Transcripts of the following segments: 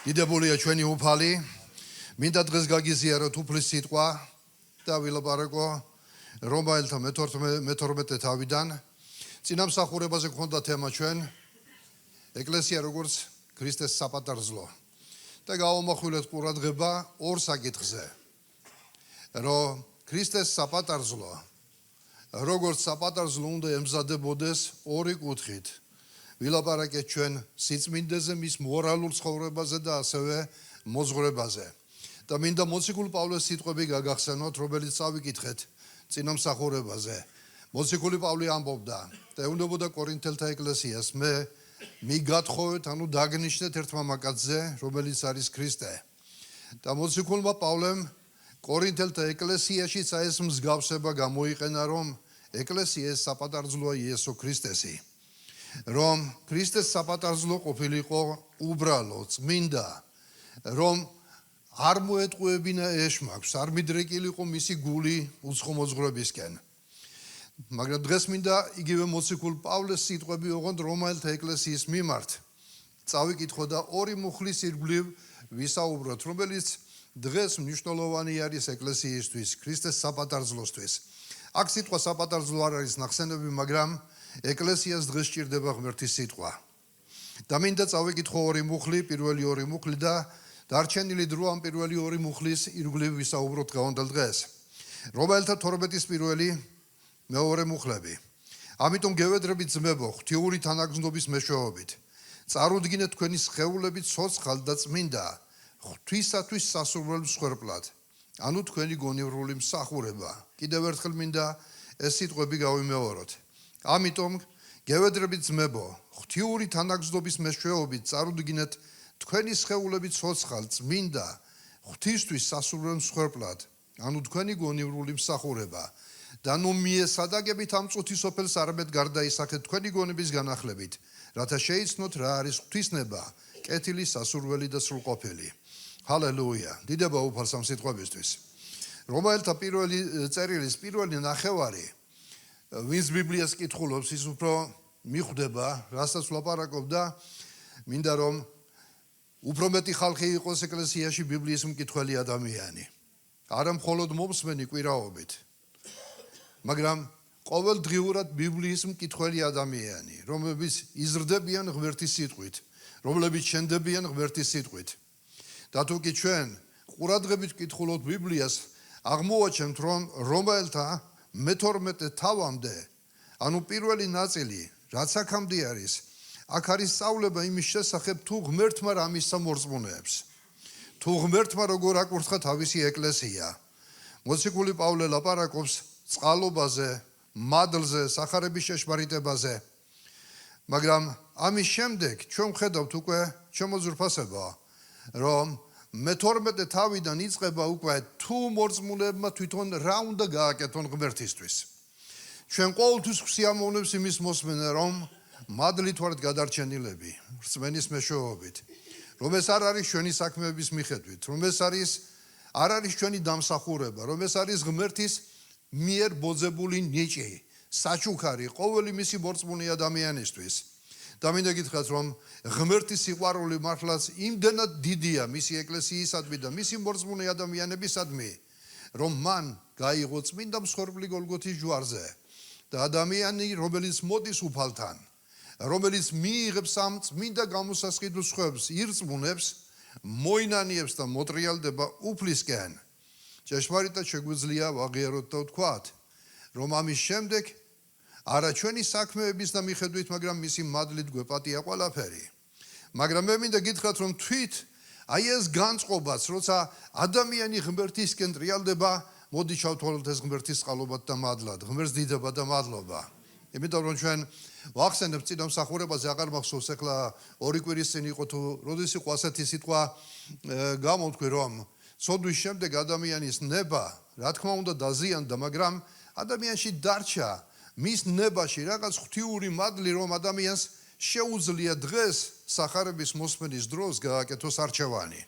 დიდებულია ჩვენი უფალი, მინდა დღეს გაგიზიაროთ უფლის სიტყვა და ვილაპარაკო რომაელთა მე-12 თავიდან. წინამსახურებაზე გქონდა თემა ჩვენ ეკლესია როგორც ქრისტეს საპატარძლო და გავამახვილეთ ყურადღება ორ საკითხზე, რომ ქრისტეს საპატარძლო როგორც საპატარძლო უნდა ემზადებოდეს ორი კუთხით. ვილაპარაკეთ ჩვენ სიწმინდეზე, მის მორალურ ცხოვრებაზე და ასევე მოძღვრებაზე. და მინდა მოციქულ პავლეს სიტყვები გაგახსენოთ, რომელიც წავიკითხეთ წინამსახურებაზე. მოციქული პავლე ამბობდა და ეუბნებოდა კორინთელთა ეკლესიას, მე მიგათხოვეთ, ანუ დაგნიშნეთ ერთ მამაკაცზე, რომელიც არის ქრისტე. და მოციქულმა პავლემ კორინთელთა ეკლესიაში ეს მსგავსება გამოიყენა, რომ ეკლესია საპატარძლოა იესო ქრისტესი. რომ ქრისტეს საპატარძლო ყოფილიყო უბრალო, წმინდა, რომ არ მოეტყუებინა ეშმაკს, არ მიდრეკილიყო მისი გული უცხო მოძღვრებისკენ. მაგრამ დღეს მინდა იგივე მოციქულ პავლეს სიტყვები ოღონდ რომაელთა ეკლესიის მიმართ წავიკითხო და ორი მუხლის ირგვლივ ვისაუბროთ, რომელიც დღეს მნიშვნელოვანი არის ეკლესიისთვის, ქრისტეს საპატარძლოსთვის. აქ სიტყვა საპატარძლო არ არის ნახსენები, მაგრამ ეკლესიას დღეს სჭირდება ღმერთის სიტყვა. და მინდა წავიკითხო ორი მუხლი, პირველი ორი მუხლი და დარჩენილი დრო ამ პირველი ორი მუხლის ირგვლივ ვისაუბროთ დღევანდელ დღეს. რომაელთა 12-ის პირველი მეორე მუხლები. ამიტომ გევედრებით ძმებო, ღვთიური თანაგრძნობის მეშვეობით, წარუდგინეთ თქვენი სხეულები ცოცხალ და წმინდა, ღვთისათვის სასურველ მსხვერპლად, ანუ თქვენი გონივრული მსახურება. კიდევ ერთხელ მინდა ეს სიტყვები გავიმეოროთ. ამიტომ გევედრებით ძმებო, ღვთიური თანაგრძნობის მეშვეობით წარუდგინეთ თქვენი სხეულები ცოცხალ, წმინდა, ღვთისთვის სასურველ მსხვერპლად, ანუ თქვენი გონივრული მსახურება. და ნუ მიესადაგებით ამ წუთის სოფელს არამედ გარდაისახეთ თქვენი გონების განახლებით, რათა შეიცნოთ რა არის ღვთისნება, კეთილი, სასურველი და სრულყოფილი. ჰალელუია. დიდება უფალს ამ სიტყვებისთვის. რომაელთა პირველი წერილის პირველი ნახევარი, ვინც ბიბლიას კითხულობს, ის უფრო მიხვდება, რასაც ვლაპარაკობ და მინდა რომ უფრო მეტი ხალხი იყოს ეკლესიაში ბიბლიის მკითხველი ადამიანი. არა მხოლოდ მომსმენი კვირაობით, მაგრამ ყოველდღიურად ბიბლიის მკითხველი ადამიანი, რომლებიც იზრდებიან ღმერთის სიტყვით, რომლებიც შენდებიან ღმერთის სიტყვით. და თუ კი ჩვენ ყურადღებით ვკითხულობთ ბიბლიას, აღმოვაჩენთ, რომ რომაელთა მე-12 თავამდე, ანუ პირველი ნაწილი, რაც აქამდე არის, აქ არის სწავლება იმის შესახებ, თუ ღმერთმა რა მისცა მორწმუნეებს, თუ ღმერთმა როგორ აკურთხა თავისი ეკლესია. მოციქული პავლე ლაპარაკობს წყალობაზე, მადლზე, სახარების შეშმარიტებაზე. მაგრამ ამის შემდეგ ჩვენ ვხედავთ უკვე შემოძვრფასება, რომ მე-12 თავიდან იწყება უკვე თუ მორწმუნეებმა თვითონ რა უნდა გააკეთონ ღმერთისთვის. ჩვენ ყოველთვის ვსიამოვნებს იმის მოსმენა, რომ მადლით ვართ გადარჩენილები, რწმენის მეშვეობით, რომ ეს არ არის ჩვენი საქმეების მიხედვით, რომ ეს არ არის ჩვენი დამსახურება, რომ ეს არის ღმერთის მიერ ბოძებული ნიჭი, საჩუქარი ყოველი მისი მორწმუნე ადამიანისთვის. და მინდა გითხრათ, რომ ღმერთის სიყვარული მართლაც იმდენად დიდია მისი ეკლესიისადმი და მისი მორწმუნე ადამიანებისადმი, რომ მან გაიღო წმინდა მსხვერპლი გოლგოთის ჯვარზე და ადამიანი, რომელიც მოდის უფალთან, რომელიც მიიღებს ამ წმინდა გამოსასყიდულ სხვებს, ირწმუნებს, მოინანიებს და მოტრიალდება უფლისკენ. ჭეშმარიტად შეგვიძლია ვაღიაროთ და ვთქვათ, რომ ამის შემდეგ არა ჩვენი საქმეების და მიხედვით, მაგრამ მისი მადლით გვეპატია ყველაფერი. მაგრამ მე მინდა გითხრათ, რომ თვით აი ეს განწყობაც, როცა ადამიანი ღმერთისკენ ტრიალდება, მოდი ჩავთვალოთ ეს ღმერთის წყალობად და მადლად, ღმერთს დიდება და მადლობა. იმიტომ რომ ჩვენ ვახსენებთ წინამსახურებაზე, აღარ მახსოვს, ეხლა 2 კვირის წინ იყო თუ როდის იყო ასეთი სიტყვა გამოვთქვი, რომ ცოდვის შემდეგ ადამიანის ნება, რა თქმა უნდა დაზიანდა, მაგრამ ადამიანში დარჩა მის ნებაში რაღაც ღვთიური მადლი, რომ ადამიანს შეუძლია დღეს სახარების მოსმენის დროს გააკეთოს არჩევანი,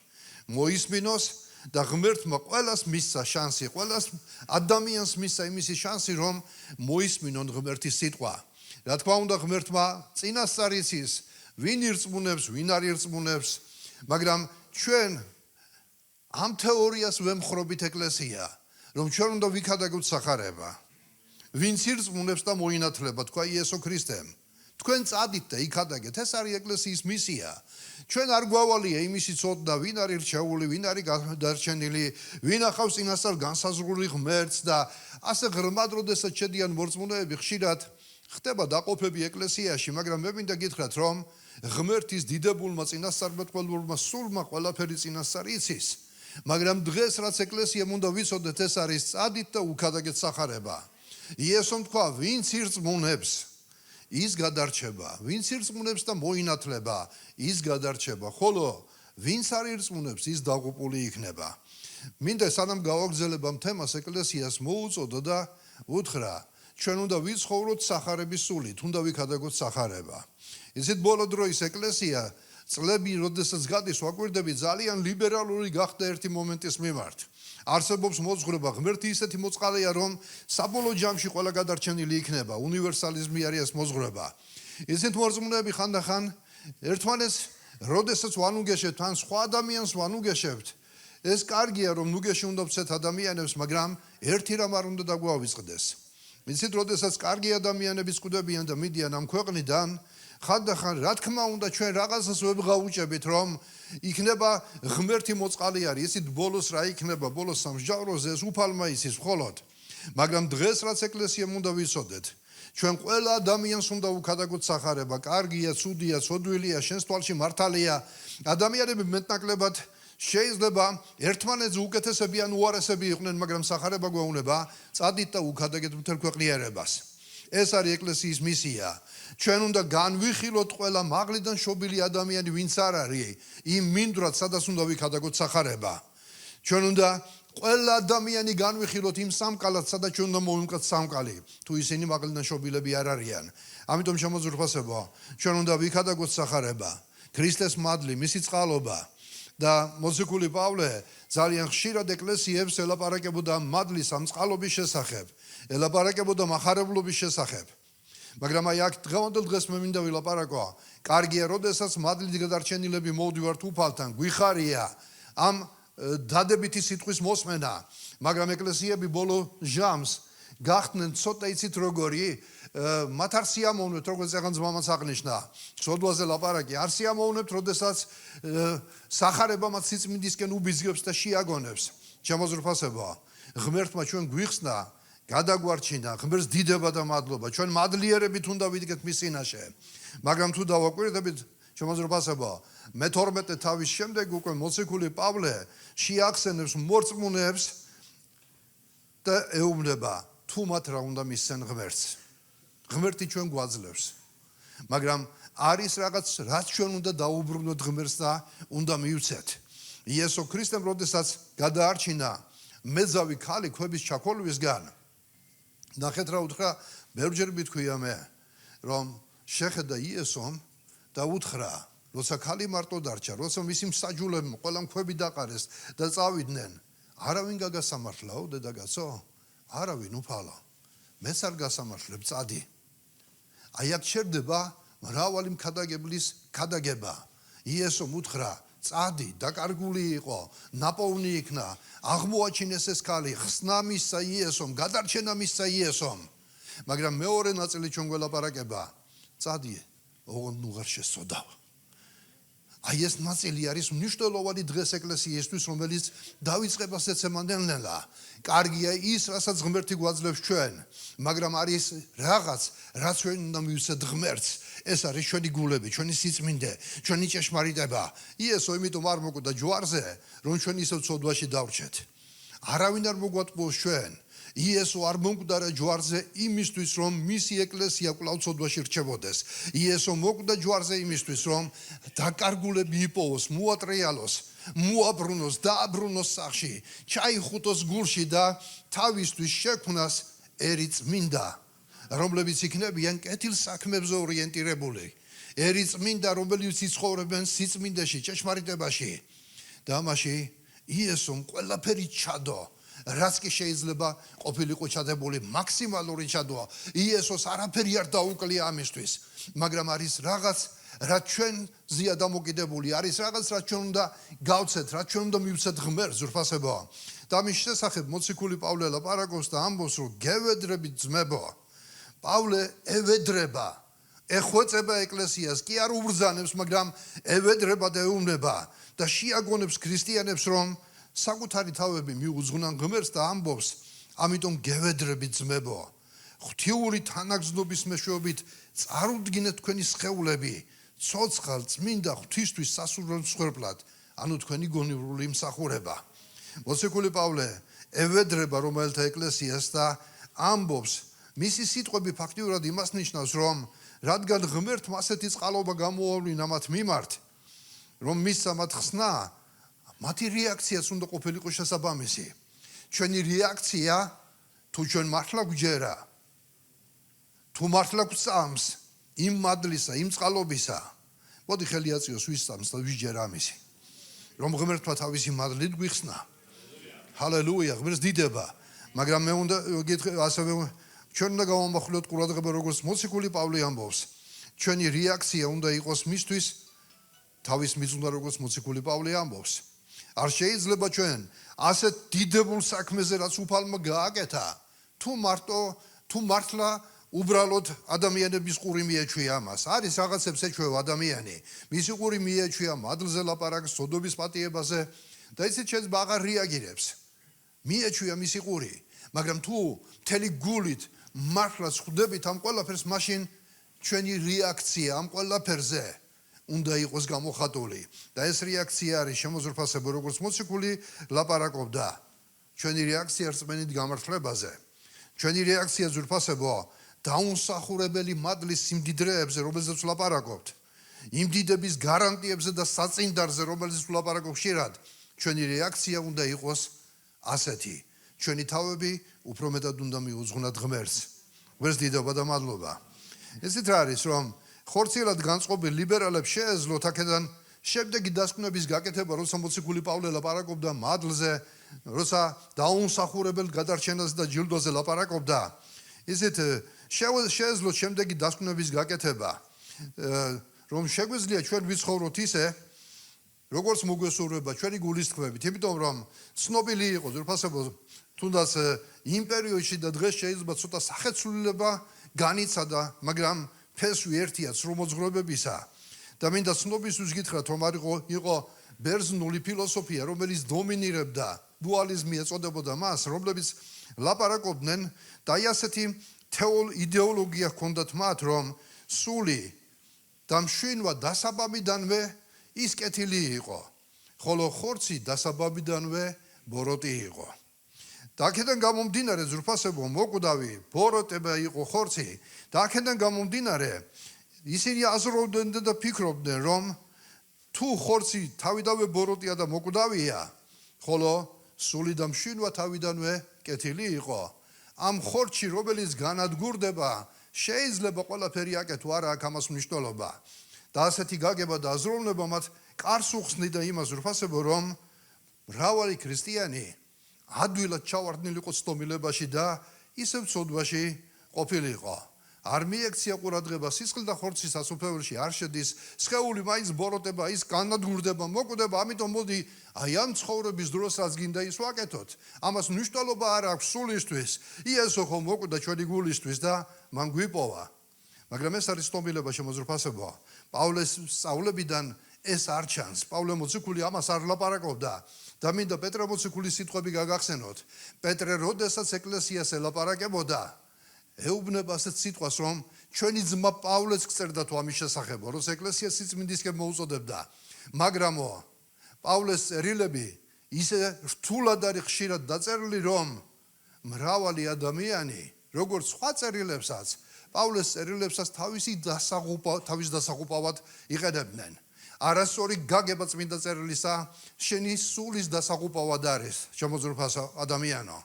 მოისმინოს და ღმერთმა ყველას მისცა შანსი, ყველას ადამიანს მისცა იმისი შანსი, რომ მოისმინონ ღმერთის სიტყვა. რა თქმა უნდა ღმერთმა წინასწარ იცის, ვინ ირწმუნებს, ვინ არ ირწმუნებს, მაგრამ ჩვენ ამ თეორიას ვემხრობით ეკლესია, რომ ჩვენ უნდა ვიქადაგოთ სახარება. ვინც ირწმუნებს და მოინათლება, თქვა იესო ქრისტემ. თქვენ წადით და იქადაგეთ, ეს არის ეკლესიის მისია. ჩვენ არ გვავალია იმისი ცოდნა, ვინ არის რჩეული, ვინ არის დარჩენილი, ვინ ახავს წინასწარ განსაზღვრული ღმერთს და ასე ღრმად, როდესაც შედიან მორწმუნეები, ხშირად ხდება დაყოფები ეკლესიაში, მაგრამ მე მინდა გითხრათ, რომ ღმერთის დიდებულმა წინასწარმეტყველურმა სულმა ყველაფერი წინასწარ იცის. მაგრამ დღეს რაც ეკლესიამ უნდა ვიცოდეთ, ეს არის წადით და უქადაგეთ სახარება. იესომ თქვა, ვინც ირწმუნებს, ის გადარჩება, ვინც ირწმუნებს და მოინათლება, ის გადარჩება, ხოლო ვინც არ ირწმუნებს, ის დაღუპული იქნება. მინდა სანამ გავაგრძელებ ამ თემას, ეკლესიას მოუწოდო და უთხრა, ჩვენ უნდა ვიცხოვროთ სახარების სულით, უნდა ვიქადაგოთ სახარება. ისეთ ბოლო დროის ეკლესია წლები, როდესაც გადის, ვაკვირდები, ძალიან ლიბერალური გახდა ერთი მომენტის მიმართ. არსებობს მოძღვრება, ღმერთი ისეთი მოწყალეა, რომ საბოლოო ჯამში ყველა გადარჩენილი იქნება, უნივერსალიზმი არის ეს მოძღვრება. ისეთ მორწმუნეები ხანდახან ერთმანეთს, როდესაც ვანუგეშებთ, ან სხვა ადამიანს ვანუგეშებთ, ეს კარგია, რომ ნუგეში უნდა ვცეთ ადამიანებს, მაგრამ ერთი რამ არ უნდა დაგვავიწყდეს. იცით, როდესაც კარგი ადამიანების კვდებიან და მიდიან ამ ქვეყნიდან, ხანდახან რა თქმა უნდა ჩვენ რაღაცას ვებღაუჭებით, რომ იქნება ღმერთი მოწყალე არის, ისიც ბოლოს რა იქნება, ბოლოს სამსჯავროზე ეს უფალმა იცის მხოლოდ. მაგრამ დღეს რაც ეკლესიამ უნდა ვიცოდეთ, ჩვენ ყველა ადამიანს უნდა უქადაგოთ სახარება, კარგია, ცუდია, ცოდვილია, შენს თვალში მართალია. ადამიანები მეტნაკლებად შეიძლება ერთმანეთზე უკეთესები ან უარესები იყვნენ, მაგრამ სახარება გვეუბნება, წადით და უქადაგეთ მთელ ქვეყნიერებას. ეს არის ეკლესიის მისია. ჩვენ უნდა განვიხილოთ ყველა მაღლიდან შობილი ადამიანი, ვინც არ არის, იმ მინდვრად, სადაც უნდა ვიქადაგოთ სახარება. ჩვენ უნდა ყველა ადამიანი განვიხილოთ იმ სამკალად, სადაც ჩვენ უნდა მოვიმკათ სამკალი, თუ ისინი მაღლიდან შობილები არ არიან. ამიტომ შემოძვრფასებო, ჩვენ უნდა ვიქადაგოთ სახარება, ქრისტეს მადლი, მისი წყალობა. და მოციქული პავლე ძალიან ხშირად ეკლესიებს ელაპარაკებოდა მადლის ამ წყალობის შესახებ, ელაპარაკებოდა მახარებლობის შესახებ. მაგრამ აი აქ დღევანდელ დღეს მე მინდა ვილაპარაკო, კარგია, როდესაც მადლით გადარჩენილები მოვდივართ უფალთან, გვიხარია ამ დადებითი სიტყვის მოსმენა, მაგრამ ეკლესიები ბოლო ჟამს გახდნენ ცოტა იცით როგორი, მათ არ სიამოვნებთ, როგორც ეხან ძმამაც აღნიშნა, სოდვაზე ლაპარაკი, არ სიამოვნებთ, როდესაც სახარება მათ სიწმინდისკენ უბიძგებს და შეაგონებს. შემოძვრფასებო, ღმერთმა ჩვენ გვიხსნა, გადაგვარჩინა, ღმერთს დიდება და მადლობა, ჩვენ მადლიერებით უნდა ვიდგეთ მის წინაშე. მაგრამ თუ დავაკვირდებით, შემოძვრფასებო, მე-12 თავის შემდეგ უკვე მოციქული პავლე შეახსენებს მორწმუნეებს და ეუბნება, თუ მათ რა უნდა მისცენ ღმერთს. ღმერთი ჩვენ გვაძლევს. მაგრამ არის რაღაც, რაც ჩვენ უნდა დაუბრუნოთ ღმერთს და უნდა მივცეთ. იესო ქრისტემ როდესაც გადაარჩინა მეძავი ქალი ქვების ჩაქოლვისგან, ნახეთ რა უთხრა, ბევრჯერ მითქვია მე, რომ შეხედა იესომ და უთხრა, როცა ქალი მარტო დარჩა, როცა მისი მსაჯულებმა ყველამ ქვები დაყარეს და წავიდნენ, არავინ გაგასამართლაო დედაგაცო? არავინ უფალო. მეც არ გასამართლებ, წადი. აი აქ ჩერდება მრავალი მქადაგებლის ქადაგება. იესომ უთხრა, წადი, დაკარგული იყო, ნაპოვნი იქნა, აღმოაჩინეს ეს ქალი, ხსნა მისცა იესომ, გადარჩენა მისცა იესომ. მაგრამ მეორე ნაწილი ჩვენ გველაპარაკება, წადი, ოღონდ ნუ ღარ შესწოდავ. აი ეს ნაწილი არის მნიშვნელოვანი დღეს ეკლესიისთვის, რომელიც დავიწყებას ეცემა ნელ-ნელა. კარგია ის, რასაც ღმერთი გვაძლევს ჩვენ, მაგრამ არის რაღაც, რაც ჩვენ უნდა მივცეთ ღმერთს. ეს არის ჩვენი გულები, ჩვენი სიწმინდე, ჩვენი ჭეშმარიტება. იესო იმიტომ არ მოკვდა ჯვარზე, რომ ჩვენ ისევ ცოდვაში დავრჩეთ. არავინ არ მოგვატყუოს ჩვენ. იესო არ მომკვდარა ჯვარზე იმისთვის, რომ მისი ეკლესია კვლავ ცოდვაში რჩებოდეს. იესო მოკვდა ჯვარზე იმისთვის, რომ დაკარგულები იპოვოს, მოატრიალოს, მოაბრუნოს, დააბრუნოს სახში, ჩაიხუტოს გულში და თავისთვის შექმნას ერი წმინდა, რომლებიც იქნებიან კეთილ საქმებზე ორიენტირებული. ერი წმინდა, რომლებიც იცხოვრებენ სიწმინდეში, ჭეშმარიტებაში. და ამაში იესომ ყველაფერი ჩადო. რაც კი შეიძლება ყოფილიყო ჩადებული, მაქსიმალური ჩადოა. იესოს არაფერი არ დაუკლია ამისთვის, მაგრამ არის რაღაც, რაც ჩვენზეა დამოკიდებული არის, რაღაც რაც ჩვენ უნდა გავცეთ, რაც ჩვენ უნდა მივცეთ ღმერთს, ზურფასებო. და მის შესახებ მოციქული პავლე ლაპარაკობს და ამბობს, რომ გევედრებით ძმებო. პავლე ევედრება, ეხვეწება ეკლესიას, კი არ უბრძანებს, მაგრამ ევედრება და ეუბნება და შეაგონებს ქრისტიანებს, რომ საკუთარი თავები მიუძღვნან ღმერთს და ამბობს, ამიტომ გევედრებით ძმებო. ღვთიური თანაგზნობის მეშვეობით წარუდგინეთ თქვენი სხეულები, ცოცხალ, წმინდა ღვთისთვის სასურველ მსხვერპლად, ანუ თქვენი გონივრული მსახურება. მოციქული პავლე ევედრება რომელთა ეკლესიას და ამბობს, მისი სიტყვები ფაქტიურად იმას ნიშნავს, რომ რადგან ღმერთმა ასეთი წყალობა გამოავლინა მათ მიმართ, რომ მისცა მათ ხსნა, მათი რეაქციაც უნდა ყოფილიყო შესაბამისი. ჩვენი რეაქცია, თუ ჩვენ მართლა გვჯერა, თუ მართლა გვწამს იმ მადლისა, იმ წყალობისა, მოდი ხელი აწიოს ვის წამს და ვის ჯერა ამისი. რომ ღმერთმა თავისი მადლით გვიხსნა. ჰალელუია, ღმერთს დიდება. მაგრამ მე უნდა გითხრა ასევე ჩვენ უნდა გავამახვილოთ ყურადღება, როგორც მოციქული პავლე ამბობს. ჩვენი რეაქცია უნდა იყოს მისთვის თავის მის უნდა როგორც მოციქული პავლე ამბობს. არ შეიძლება ჩვენ ასეთ დიდებულ საქმეზე რაც უფალმა გააკეთა, თუ მართლა უბრალოდ ადამიანების ყური მიეჩვია ამას. არის რაღაცებს ეჩვევა ადამიანი. მისი ყური მიეჩვია მადლზე ლაპარაკს, სოდობის პატიებაზე და ისიც შეიძლება აღარ რეაგირებს. მიეჩვია მისი ყური, მაგრამ თუ მთელი გულით მართლაც ხვდებით ამ ყველაფერს, მაშინ ჩვენი რეაქცია ამ ყველაფერზე უნდა იყოს გამოხატული. და ეს რეაქცია არის შემოზრფასება, როგორც მოციქული ლაპარაკობდა. ჩვენი რეაქცია რწმენით გამართლებაზე. ჩვენი რეაქცია ზურფასებო დაუნსახურებელი მადლის სიმდიდრეებზე, რომელზეც ვლაპარაკობთ. იმ დიდების გარანტიებზე და საწინდარზე, რომელზეც ვლაპარაკობ ხშირად, ჩვენი რეაქცია უნდა იყოს ასეთი. ჩვენი თავები უფრო მეტად უნდა მიუძღვნათ ღმერთს. ღმერთს დიდება და მადლობა. ესეთ რა არის, რომ ხორციელად განწყობილ ლიბერალებს შეეძლოთ აქედან შემდეგი დასკვნების გაკეთება, როცა მოციქული პავლე ლაპარაკობდა მადლზე, როცა დაუნსახურებელ გადარჩენაზე და ჯილდოზე ლაპარაკობდა, ისეთ შეეძლოთ შემდეგი დასკვნების გაკეთება, რომ შეგვიძლია ჩვენ ვიცხოვროთ ისე, როგორც მოგვესურვება ჩვენი გულის თქმებით, იმიტომ რომ ცნობილი იყო ზურფასებო, თუნდაც იმ პერიოდში და დღეს შეიძლება ცოტა სახეცვლილება განიცადა, მაგრამ ფესვი ერთია ცრუ მოძღვრებებისა. და მინდა ცნობისთვის გითხრათ, რომ იყო ბერძნული ფილოსოფია, რომელიც დომინირებდა, დუალიზმი ეწოდებოდა მას, რომლებიც ლაპარაკობდნენ და ასეთი იდეოლოგია ჰქონდათ მათ, რომ სული და მშვენვა დასაბამიდანვე ის კეთილი იყო, ხოლო ხორცი დასაბამიდანვე ბოროტი იყო. და აქედან გამომდინარე ზურფასებო მოკვდავი ბოროტება იყო ხორცი და აქედან გამომდინარე ისინი აზრობდნენ და ფიქრობდნენ, რომ თუ ხორცი თავიდანვე ბოროტია და მოკვდავია, ხოლო სული და მშვენვა თავიდანვე კეთილი იყო. ამ ხორცში, რომელიც განადგურდება, შეიძლება ყველაფერი აკეთო, არა აქვს ამას მნიშვნელობა. და ასეთი გაგება და აზროვნება მათ კარს უხსნიდა იმას ზურფასებო, რომ მრავალი ქრისტიანი ადვილად ჩავარდნილიყო ცდომილებაში და ისევ ცოდვაში ყოფილიყო. არ მიექცია ყურადღება სისხლი და ხორცის სასუფეველში არ შედის, სხეული მაინც ბოროტება, ის განადგურდება, მოკვდება, ამიტომ მოდი აი ამ ცხოვრების დროს რაც გინდა ის ვაკეთოთ. ამას მნიშვნელობა არ აქვს სულისთვის, იესო ხომ მოკვდა ჩვენი გულისთვის და მან გვიპოვა. მაგრამ ეს არის ცდომილება შემოზრფასებო. პავლეს სწავლებიდან ეს არ ჩანს. პავლე მოციქული ამას არ ლაპარაკობდა. და მინდა პეტრე მოციქულის სიტყვები გაგახსენოთ. პეტრე როდესაც ეკლესიას ელაპარაკებოდა, ეუბნება ასეთ სიტყვას, რომ ჩვენი ძმა პავლეც გწერდა თუ ამის შესახებო, რომ ეკლესიას სიწმინდისკენ მოუწოდებდა. მაგრამო პავლეს წერილები ისე რთულად არის ხშირად დაწერილი, რომ მრავალი ადამიანი, როგორც სხვა წერილებსაც, პავლეს წერილებსაც თავის დასაღუპავად იყენებდნენ. არასწორი გაგება წმინდა წერილისა შენი სულის დასაღუპავად არის, შემოზრფასო ადამიანო.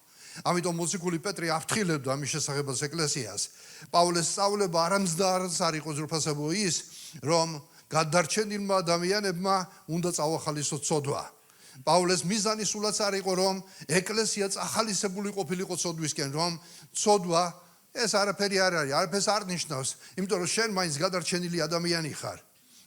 ამიტომ მოციქული პეტრე აფრთხილებდა ამის შესახებაც ეკლესიას. პავლეს სწავლება არამსდარს არ იყო ზრფასებო ის, რომ გადარჩენილმა ადამიანებმა უნდა წავახალისოთ ცოდვა. პავლეს მიზანი სულაც არ იყო, რომ ეკლესია წახალისებული ყოფილიყო ცოდვისკენ, რომ ცოდვა ეს არაფერი არ არის, არაფერს არ ნიშნავს, იმიტომ რომ შენ მაინც გადარჩენილი ადამიანი ხარ.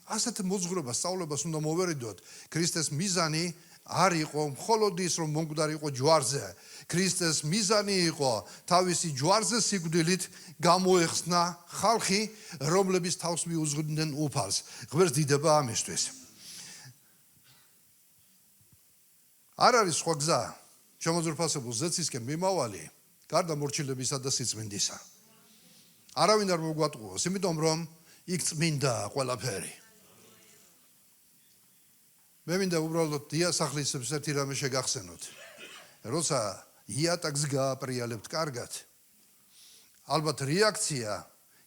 ასეთ მოძღვრებას სწავლებას უნდა მოვერიდოთ. ქრისტეს მიზანი არ იყო მხოლოდ ის, რომ მომკვდარიყო ჯვარზე. ქრისტეს მიზანი იყო თავისი ჯვარზე სიკვდილით გამოეხსნა ხალხი, რომლებიც თავს მიუძღვდნენ უფალს. ღმერთს დიდება ამისთვის. არ არის სხვა გზა შემოძვრფასებულ ზეცისკენ მიმავალი, გარდა მორჩილებისა და სიწმინდისა. არავინ არ მოგვატყუოს, იმიტომ რომ იქ წმინდა ყველაფერი. მე მინდა უბრალოდ დიასახლისებს ერთი რამე შეგახსენოთ. როცა იატაკს გააპრიალებთ კარგად, ალბათ რეაქცია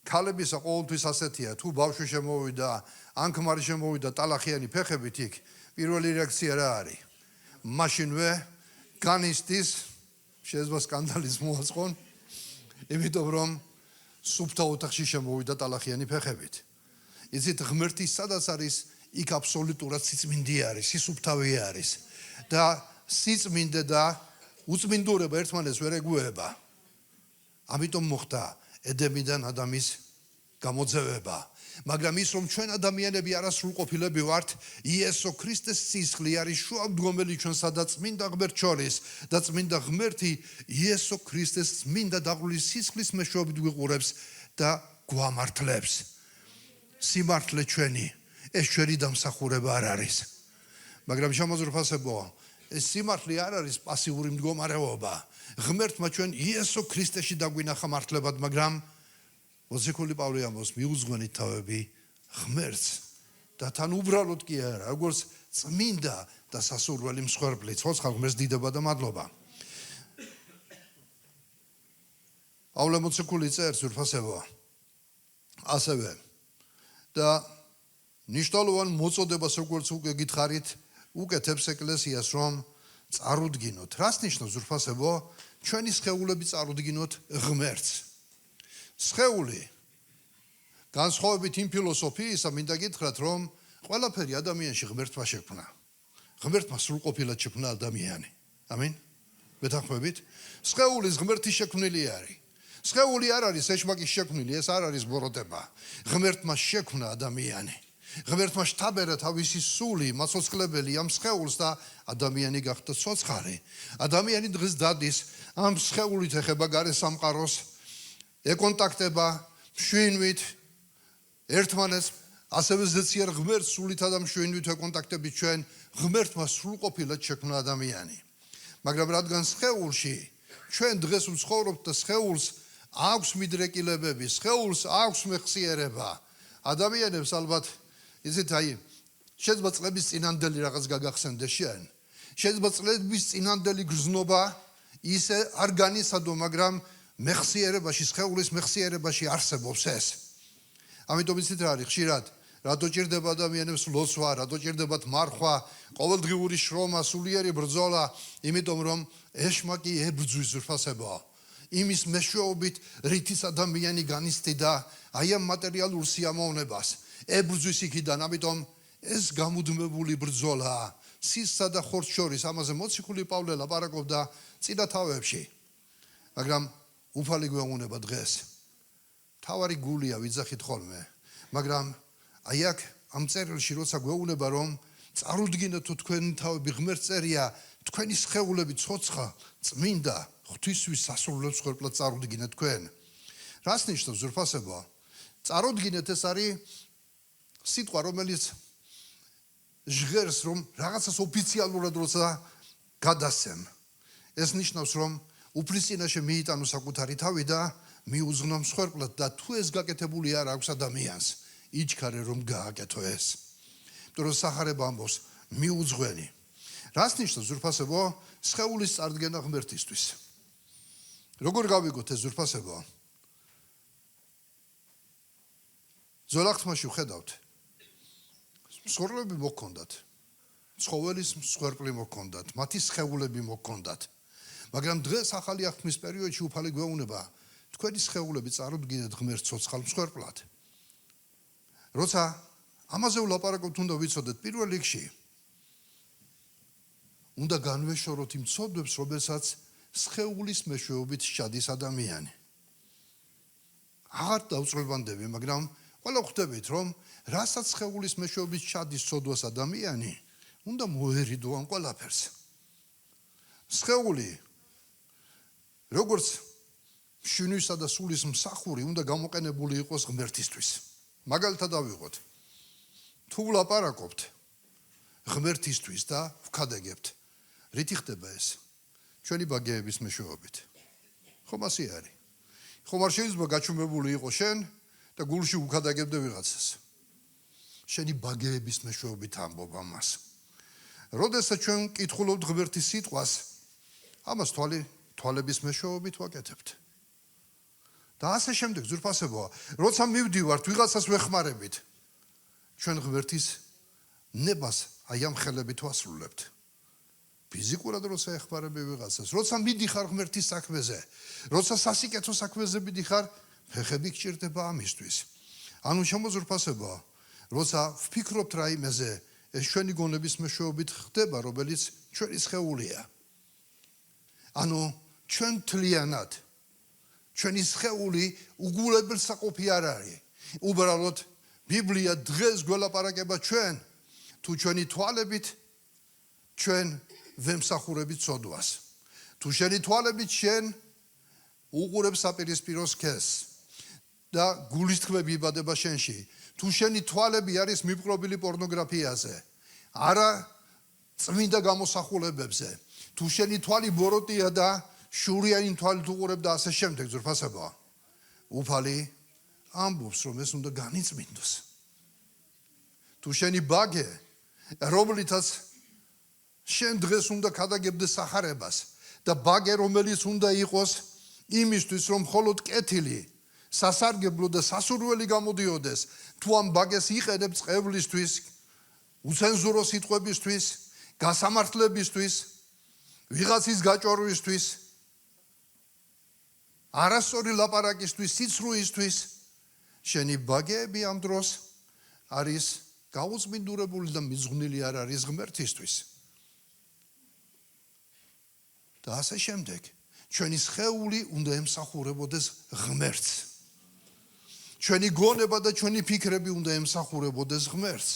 ქალებისა ყოველთვის ასეთია, თუ ბავშვი შემოვიდა, ან ქმარი შემოვიდა ტალახიანი ფეხებით იქ, პირველი რეაქცია რა არის? მაშინვე განისტის შეიძლება სკანდალის მოაწყონ, იმიტომ რომ სუფთა ოთახში შემოვიდა ტალახიანი ფეხებით. იცით, ღმერთი სადაც არის, იქ აბსოლუტურად სიწმინდე არის, სისუფთავე არის და სიწმინდე და უწმინდურება ერთმანეთს ვერ ეგუება. ამიტომ მოხდა ედემიდან ადამის გამოძევება. მაგრამ ის რომ ჩვენ ადამიანები არასრულყოფილები ვართ, იესო ქრისტეს სისხლი არის შუამდგომელი ჩვენსა და წმინდა ღმერთს შორის და წმინდა ღმერთი იესო ქრისტეს წმინდა დაღვრილი სისხლის მეშვეობით გვიყურებს და გვამართლებს. სიმართლე ჩვენი ეს ჩვენი დამსახურება არ არის. მაგრამ შემოძვრფასებო, ეს სიმართლე არ არის პასიური მდგომარეობა. ღმერთმა ჩვენ იესო ქრისტეში დაგვინახა მართლებად, მაგრამ მოციქული პავლე ამბობს, მიუძღვენით თავები ღმერთს და თან უბრალოდ კი არა, როგორც წმინდა და სასურველი მსხვერპლი. ცოცხალ ღმერთს დიდება და მადლობა. პავლე მოციქული წერს ზურფასებო, ასევე და ნიშნულოვან მოწოდებას როგორც უკვე გითხარით, უკეთებს ეკლესიას რომ წარუდგინოთ. რას ნიშნავს ზურფასებო? ჩვენი სხეულები წარუდგინოთ ღმერთს. სხეული განსხვავებით იმ ფილოსოფიისა მინდა გითხრათ, რომ ყველაფერი ადამიანში ღმერთმა შექმნა. ღმერთმა სრულყოფილად შექმნა ადამიანი. ამინ? მეთანხმებით? სხეულის ღმერთი შექმნილი არის. სხეული არ არის ეშმაკის შექმნილი, ეს არ არის ბოროტება. ღმერთმა შექმნა ადამიანი. ღმერთმა შთაბერა თავისი სული, მაცოცხლებელი ამ სხეულს და ადამიანი გახდა ცოცხალი. ადამიანი დღეს დადის ამ სხეულით ეხება გარე სამყაროს, ეკონტაქტება მშვენივით ერთმანეთს, ასევე ზეციერ ღმერთს სულითა და მშვენივით ეკონტაქტებით ჩვენ ღმერთმა სრულყოფილად შექმნა ადამიანი. მაგრამ რადგან სხეულში ჩვენ დღეს ვცხოვრობთ და სხეულს აქვს მიდრეკილებები, სხეულს აქვს მეხსიერება, ადამიანებს ალბათ იცით, შეიძლება წლების წინანდელი რაღაც გაგახსენდეს შენ. შეიძლება წლების წინანდელი გრძნობა ისე არ განიცადო, მაგრამ მეხსიერებაში, სხეულის მეხსიერებაში არსებობს ეს. ამიტომ იცით რა არის ხშირად, რატო ჭირდება ადამიანებს ლოცვა, რატო ჭირდებათ მარხვა, ყოველდღიური შრომა, სულიერი ბრძოლა, იმიტომ რომ ეშმაკი ებრძვის ზურფასებო. იმის მეშვეობით რითიც ადამიანი განიცდიდა აი ამ მატერიალურ სიამოვნებას. ებრძვის იქიდან, ამიტომ ეს გამუდმებული ბრძოლა სისსა და ხორცს შორის, ამაზე მოციქული პავლე ლაპარაკობდა წინა თავებში. მაგრამ უფალი გვეუბნება დღეს. თავარი გულია ვიძახით ხოლმე, მაგრამ აი აქ ამ წერილში როცა გვეუბნება რომ წარუდგინეთო თქვენი თავები ღმერთს წერია, თქვენი სხეულები ცოცხალ, წმინდა, ღვთისმის სასურველ მსხვერპლად წარუდგინეთ თქვენ. რას ნიშნავს ზურფასებო? წარუდგინეთ ეს არის სიტყვა, რომელიც ჟღერს, რომ რაღაცას ოფიციალურად როცა გადასცემ. ეს ნიშნავს, რომ უფლის წინაშე მიიტანო საკუთარი თავი და მიუძღნო მსხვერპლად და თუ ეს გაკეთებული არ აქვს ადამიანს, იჩქარე რომ გააკეთო ეს. იმიტომ რომ სახარება ამბობს, მიუძღვენი. რას ნიშნავს ზურფასებო? სხეულის წარდგენა ღმერთისთვის. როგორ გავიგოთ ეს ზურფასებო? ზოლახთმაში ვხედავთ. მსხვერპლები მოქონდათ. ცხოველის მსხვერპლი მოქონდათ, მათი სხეულები მოქონდათ. მაგრამ დღეს ახალი აღთქმის პერიოდში უფალი გვეუბნება, თქვენი სხეულები წარუდგინეთ ღმერთს ცოცხალ მსხვერპლად. როცა ამაზე ვლაპარაკობთ, უნდა ვიცოდეთ პირველ რიგში უნდა განვეშოროთ იმ ცოდვებს, რომელსაც სხეულის მეშვეობით სჩადის ადამიანი. აღარ დავწვრილვანდები, მაგრამ ყველა ხვდებით, რომ რასაც სხეულის მეშვეობით ჩადის ცოდვას ადამიანი, უნდა მოერიდო ამ ყველაფერს. სხეული, როგორც შინისა და სულის მსახური, უნდა გამოყენებული იყოს ღმერთისთვის. მაგალითად ავიღოთ. თუ ვლაპარაკობთ ღმერთისთვის და ვქადაგებთ, რითი ხდება ეს? ჩვენი ბაგეების მეშვეობით. ხომ ასე არის? ხომ არ შეიძლება გაჩუმებული იყოს შენ და გულში უქადაგებდე ვიღაცას. შენი ბაგეების მეშვეობით ამბობ ამას. როდესაც ჩვენ კითხულობთ ღმერთის სიტყვას, ამას თვალების მეშვეობით ვაკეთებთ. და ასე შემდეგ ზურფასებოა, როცა მივდივართ ვიღაცას ვეხმარებით, ჩვენ ღმერთის ნებას აი ამ ხელებით ვასრულებთ. ფიზიკურად როცა ეხმარები ვიღაცას, როცა მიდიხარ ღმერთის საქმეზე, როცა სასიკეთო საქმეზე მიდიხარ, ფეხები გჭირდება ამისთვის. ანუ შემოზურფასებოა, როცა ვფიქრობთ რაიმეზე, ეს ჩვენი გონების მეშვეობით ხდება, რომელიც ჩვენი სხეულია. ანუ ჩვენ თლიანად ჩვენი სხეული უგულებელ საყოფი არ არის. უბრალოდ ბიბლია დღეს გველაპარაკება ჩვენ თუ ჩვენი თვალებით ჩვენ ვემსახურებით ცოდვას. თუ შენი თვალებით შენ უყურებ საპირისპირო სქესს და გულის თქმები იბადება შენში. თუ შენი თვალები არის მიპყრობილი პორნოგრაფიაზე, არა წმინდა გამოსახულებებზე. თუ შენი თვალი ბოროტია და შურიანი თვალით უყურებ და ასე შემდეგ ზურფასებოა. უფალი ამბობს, რომ ეს უნდა განიწმინდოს. თუ შენი ბაგე, რომლითაც შენ დღეს უნდა ქადაგებდეს სახარებას და ბაგე, რომელიც უნდა იყოს იმისთვის, რომ მხოლოდ კეთილი, სასარგებლო და სასურველი გამოდიოდეს, თუ ამ ბაგეს იყენებ წყევლისთვის, უცენზურო სიტყვებისთვის, გასამართლებისთვის, ვიღაცის გაჭორვისთვის, არასწორი ლაპარაკისთვის, სიცრუისთვის, შენი ბაგეები ამ დროს არის გაუწმინდურებული და მიზღვნილი არ არის ღმერთისთვის. და ასე შემდეგ, ჩვენი სხეული უნდა ემსახურებოდეს ღმერთს. ჩვენი გონება და ჩვენი ფიქრები უნდა ემსახურებოდეს ღმერთს.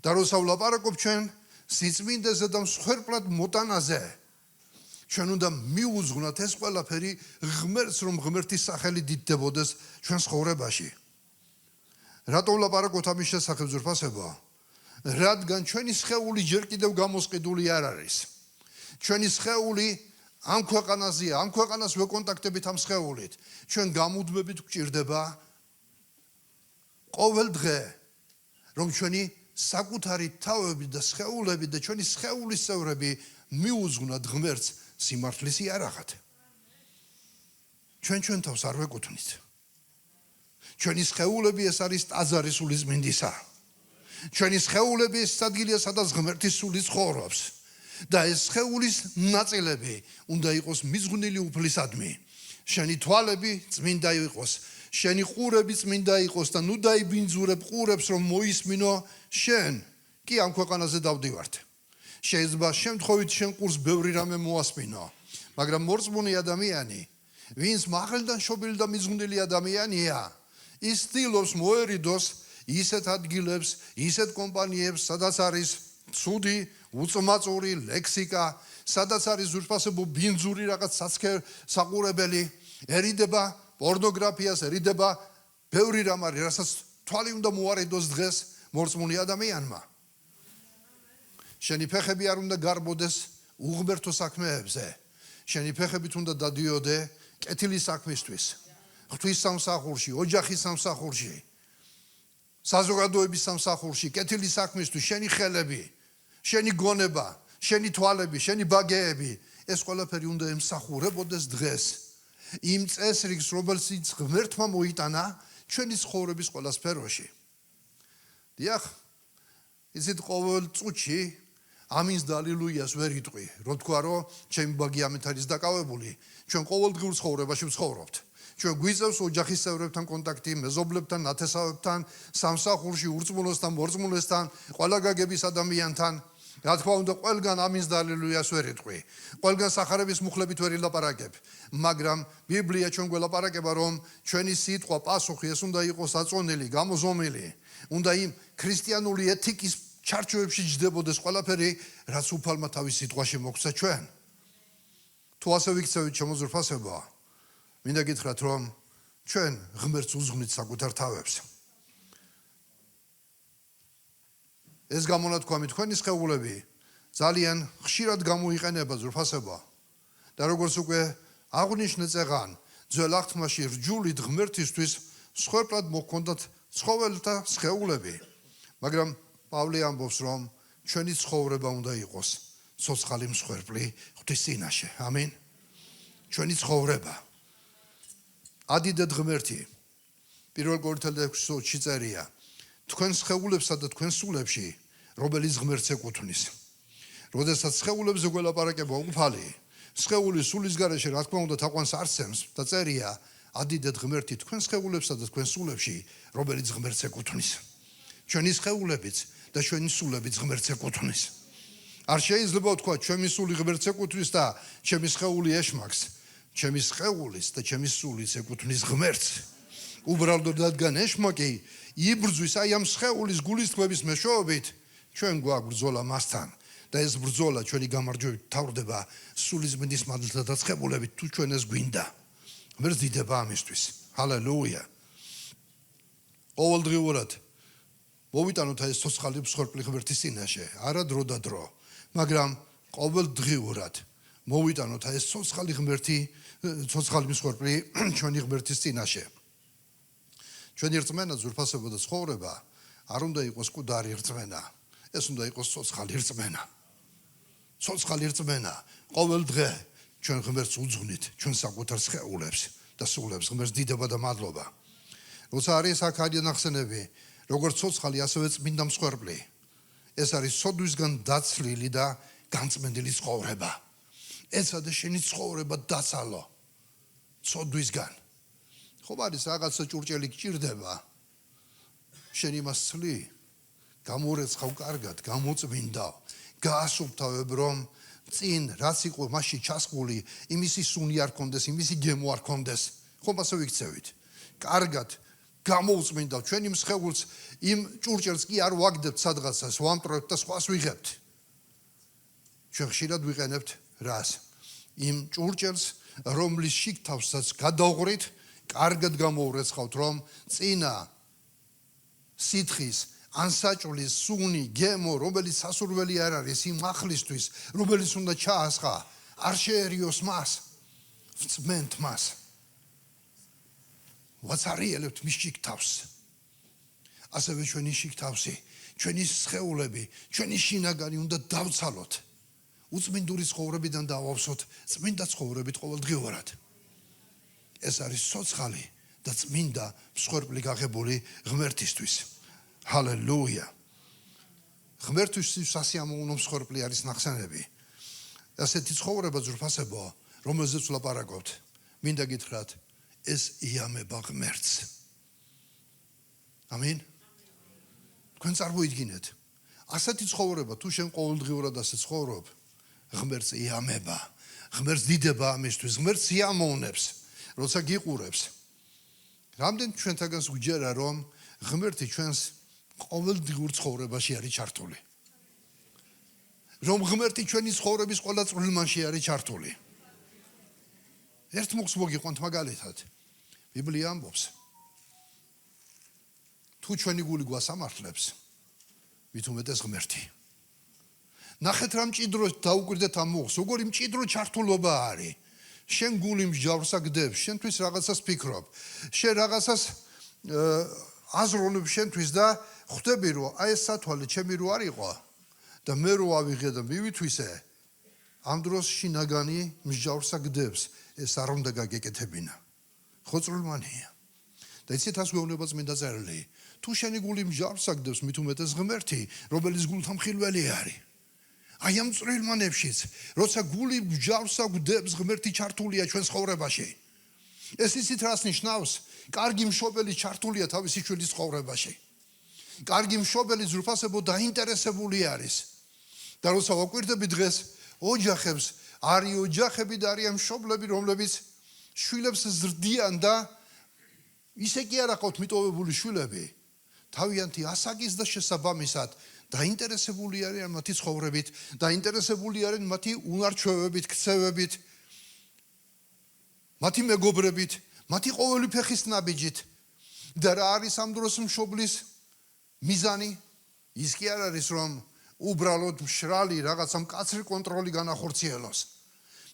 და როცა ვლაპარაკობ ჩვენ სიწმინდეზე და მსხვერპლად მოტანაზე, ჩვენ უნდა მიუძღვნათ ეს ყველაფერი ღმერთს, რომ ღმერთის სახელი დიდდებოდეს ჩვენ ცხოვრებაში. რატო ვლაპარაკობთ ამის შესახებ ზურფასებო? რადგან ჩვენი სხეული ჯერ კიდევ გამოსყიდული არ არის. ჩვენი სხეული ამ ქვეყანაზეა, ამ ქვეყანას ვეკონტაქტებით ამ სხეულით. ჩვენ გამუდმებით გვჭირდება ყოველ დღე, რომ ჩვენი საკუთარი თავები და სხეულები და ჩვენი სხეულის წევრები მიუძღვნათ ღმერთს სიმართლის იარაღად. ჩვენ თავს არ ვეკუთვნით. ჩვენი სხეულები ეს არის ტაძარი სულის მინდისა. ჩვენი სხეულები ეს ადგილია, სადაც ღმერთის სული ცხოვრობს. და ეს სხეულის ნაწილები უნდა იყოს მიზღვნილი უფლისადმი. შენი თვალები წმინდა იყოს, შენი ყურები წმინდა იყოს და ნუ დაიბინძურებ ყურებს, რომ მოისმინო შენ. კი ამ ქვეყანაზე დავდივართ. შეიძლება შემთხვევით შენ ყურს ბევრი რამე მოასმინო, მაგრამ მორწმუნე ადამიანი, ვინც მაღლიდან შობილი და მიზღვნილი ადამიანია, ის ცდილობს მოერიდოს ისეთ ადგილებს, ისეთ კომპანიებს, სადაც არის ცუდი, უწმაწური ლექსიკა, სადაც არის ზურფასებო ბინძური რაღაც საყურებელი,ერიდება პორნოგრაფიას, eriდება ბევრი რამ არის, რასაც თვალი უნდა მოარიდოს დღეს მორწმუნე ადამიანმა. შენი ფეხები არ უნდა გარბოდეს უღმერთო საქმეებზე. შენი ფეხებით უნდა დადიოდე კეთილი საქმისთვის. ღვთის სამსახურში, ოჯახის სამსახურში, საზოგადოების სამსახურში, კეთილი საქმისთვის, შენი ხელები, შენი გონება, შენი თვალები, შენი ბაგეები, ეს ყველაფერი უნდა ემსახურებოდეს დღეს. იმ წესრიგს, რომელსაც ღმერთმა მოიტანა ჩვენი ცხოვრების ყველა სფეროში. დიახ, იცით ყოველ წუთში ამინს და ალილუიას ვერ იტყვი. რო თქვა, რომ ჩემი ბაგი ამით არის დაკავებული, ჩვენ ყოველდღიურ ცხოვრებაში ვცხოვრობთ. ჩვენ გვიწევს ოჯახის წევრებთან კონტაქტი, მეზობლებთან, ნათესავებთან, სამსახურში, ურწმუნოსთან, მორწმუნესთან, ყველა გაგების ადამიანთან. რა თქმა უნდა, ყველგან ამინს და ალილუიას ვერ იტყვი. ყველგან სახარების მუხლებით ვერ ილაპარაკებ, მაგრამ ბიბლია ჩვენ გველაპარაკება, რომ ჩვენი სიტყვა, პასუხი ეს უნდა იყოს აწონილი, გამოზომილი. უნდა იმ ქრისტიანული ეთიკის ჩარჩოებში ჯდებოდეს ყველაფერი, რაც უფალმა თავის სიტყვაში მოგცა ჩვენ. თუ ასე ვიქცევით შემოძვრფასება, მინდა გითხრათ, რომ ჩვენ ღმერთს უზღვნით საკუთარ თავებს. ეს გამონათქვამი თქვენი სხეულები ძალიან ხშირად გამოიყენება ზრფასება და როგორც უკვე აღნიშნე წეღან ძველ აღთქმაში რჯულით ღმერთისთვის მსხვერპლად მოჰქონდათ ცხოველთა სხეულები, მაგრამ პავლე ამბობს, რომ ჩვენი ცხოვრება უნდა იყოს ცოცხალი მსხვერპლი ღვთის წინაშე. ამინ. ჩვენი ცხოვრება. ადიდად ღმერთი პირველ კორინთელთა 6:20 წერია, თქვენ სხეულებსა და თქვენ სულებში, რომელიც ღმერთს ეკუთვნის. როდესაც სხეულებზე გველაპარაკება უფალი, სხეული სულის გარეშე რა თქმა უნდა თაყვანს არცემს და წერია, ადიდად ღმერთი თქვენ სხეულებსა და თქვენ სულებში, რომელიც ღმერთს ეკუთვნის. ჩვენი სხეულებიც და ჩვენი სულებიც ღმერთს ეკუთვნის. არ შეიძლება ვთქვა, ჩემი სული ღმერთს ეკუთვნის და ჩემი სხეული ეშმაკს. ჩემი სხეულის და ჩემი სულის ეკუთვნის ღმერთს. უბრალოდ რადგან ეშმაკი იბრძვის აი ამ სხეულის გულისწყობის მეშვეობით, ჩვენ გვაქვს ბრძოლა მასთან და ეს ბრძოლა ჩვენი გამარჯვებით თავდება სულის მინდის მადლთა დაწყებულებით, თუ ჩვენ ეს გვინდა. ღმერთს დიდება ამისთვის. ჰალელუია. ყოველდღიურად მოვიტანოთ ეს ცოცხალი მსხვერპლი ღმერთის წინაშე, არა დრო და დრო, მაგრამ ყოველდღიურად მოვიტანოთ ეს ცოცხალი ღმერთი, ცოცხალი მსხვერპლი ჩვენი ღმერთის წინაშე. ჩვენი რწმენა, ზურფასება და ცხოვრება არ უნდა იყოს მკვდარი რწმენა, ეს უნდა იყოს ცოცხალი რწმენა. ცოცხალი რწმენა, ყოველ დღე ჩვენ ღმერთს უძღვნით, ჩვენ საკუთარ სხეულებს და სულებს, ღმერთს დიდება და მადლობა. როცა არის აქ ნახსენები, როგორც ცოცხალი, ასევე წმინდა მსხვერპლი, ეს არის სოდვისგან დაცლილი და განწმენდილი ცხოვრება. ეცადე შენი ცხოვრება დაცალო სოდვისგან. ხომ არის რაღაცა ჭურჭელი გჭირდება, შენ იმას ცლი, გამორეცხავ კარგად, გამოწმინდავ, გაასუფთავებ, რომ წინ რაც იყო მასში ჩასხული, იმისი სუნი არ კონდეს, იმისი გემო არ კონდეს. ხომ ასე ვიქცევით? კარგად გამოუწმინდავ ჩვენ იმ სხეულს, იმ ჭურჭელს კი არ ვაგდებთ სადღაცას, ვამტრევთ და სხვას ვიღებთ. ჩვენ ხშირად ვიყენებთ რას? იმ ჭურჭელს, რომლის შიგთავსაც გადავღვრით, კარგად გამოურეცხავთ, რომ წინა სითხის ანსაჭვლის სუნი, გემო, რომელიც სასურველი არ არის იმ ახლისთვის, რომელიც უნდა ჩაასხა, არ შეერიოს მას, ვწმენთ მას. ვაცარიელებთ მის შიგთავს. ასევე ჩვენი შიგთავსი, ჩვენი სხეულები, ჩვენი შინაგანი უნდა დავცალოთ. უწმინდური ცხოვრებიდან დავავსოთ წმინდა ცხოვრებით ყოველდღიურად. ეს არის ცოცხალი და წმინდა მსხვერპლი გაღებული ღმერთისთვის. ჰალელუია. ღმერთისთვის სასიამოვნო მსხვერპლი არის ნახსენები. ასეთი ცხოვრება ზრფასებო, რომელზეც ვლაპარაკობთ, მინდა გითხრათ, ეს იამება ღმერთს. ამინ. თქვენ წარმოიდგინეთ, ასეთი ცხოვრება თუ შენ ყოველდღიურად ასე ცხოვრობ, ღმერთს იამება, ღმერთს დიდება ამისთვის, ღმერთს იამოვნებს, როცა გიყურებს. რამდენ ჩვენთაგანს გვიჯერა, რომ ღმერთი ჩვენს ყოველდღიურ ცხოვრებაში არის ჩართული. რომ ღმერთი ჩვენი ცხოვრების ყველა წვრილმანში არის ჩართული. ერთ მოგს მოგიყვანთ მაგალითად. ბიბლია ამბობს, თუ ჩვენი გული გვასამართლებს, მით უმეტეს ღმერთი. ნახეთ რა მჭიდრო დაუკვირდეთ ამ მოგს, როგორი მჭიდრო ჩართულობა არის. შენ გული მსჯავრს აგდებს, შენთვის რაღაცას ფიქრობ, შენ რაღაცას აზროვნებ შენთვის და ხვდები, რომ აი ეს სათვალე ჩემი რო არ იყო და მე რო ავიღე და მივითვისე, ამ დროს შინაგანი მსჯავრს აგდებს, ეს არ უნდა გაგეკეთებინა. ხო წრულმანია. და იცით ას გვეუბნება წმინდა წერილი, თუ შენი გული მსჯავრს აგდებს, მით უმეტეს ღმერთი, რომელიც გულთამხილველი არის. აი ამ წვრილმანებშიც, როცა გული მსჯავრს აგდებს, ღმერთი ჩართულია ჩვენ ცხოვრებაში. ეს იცით რას ნიშნავს? კარგი მშობელი ჩართულია თავისი შვილის ცხოვრებაში. კარგი მშობელი ზრფასებო დაინტერესებული არის. და როცა ვაკვირდები დღეს ოჯახებს, არის ოჯახები და არიან მშობლები, რომლებიც შვილებს ზრდიან და ისე კი არ აყავთ მიტოვებული შვილები, თავიანთი ასაკის და შესაბამისად დაინტერესებული არიან მათი ცხოვრებით, დაინტერესებული არიან მათი უნარჩვევებით, ქცევებით, მათი მეგობრებით, მათი ყოველი ფეხის ნაბიჯით და რა არის ამ დროს მშობლის მიზანი? ის კი არ არის, რომ უბრალოდ მშრალი რაღაცა მკაცრი კონტროლი განახორციელოს.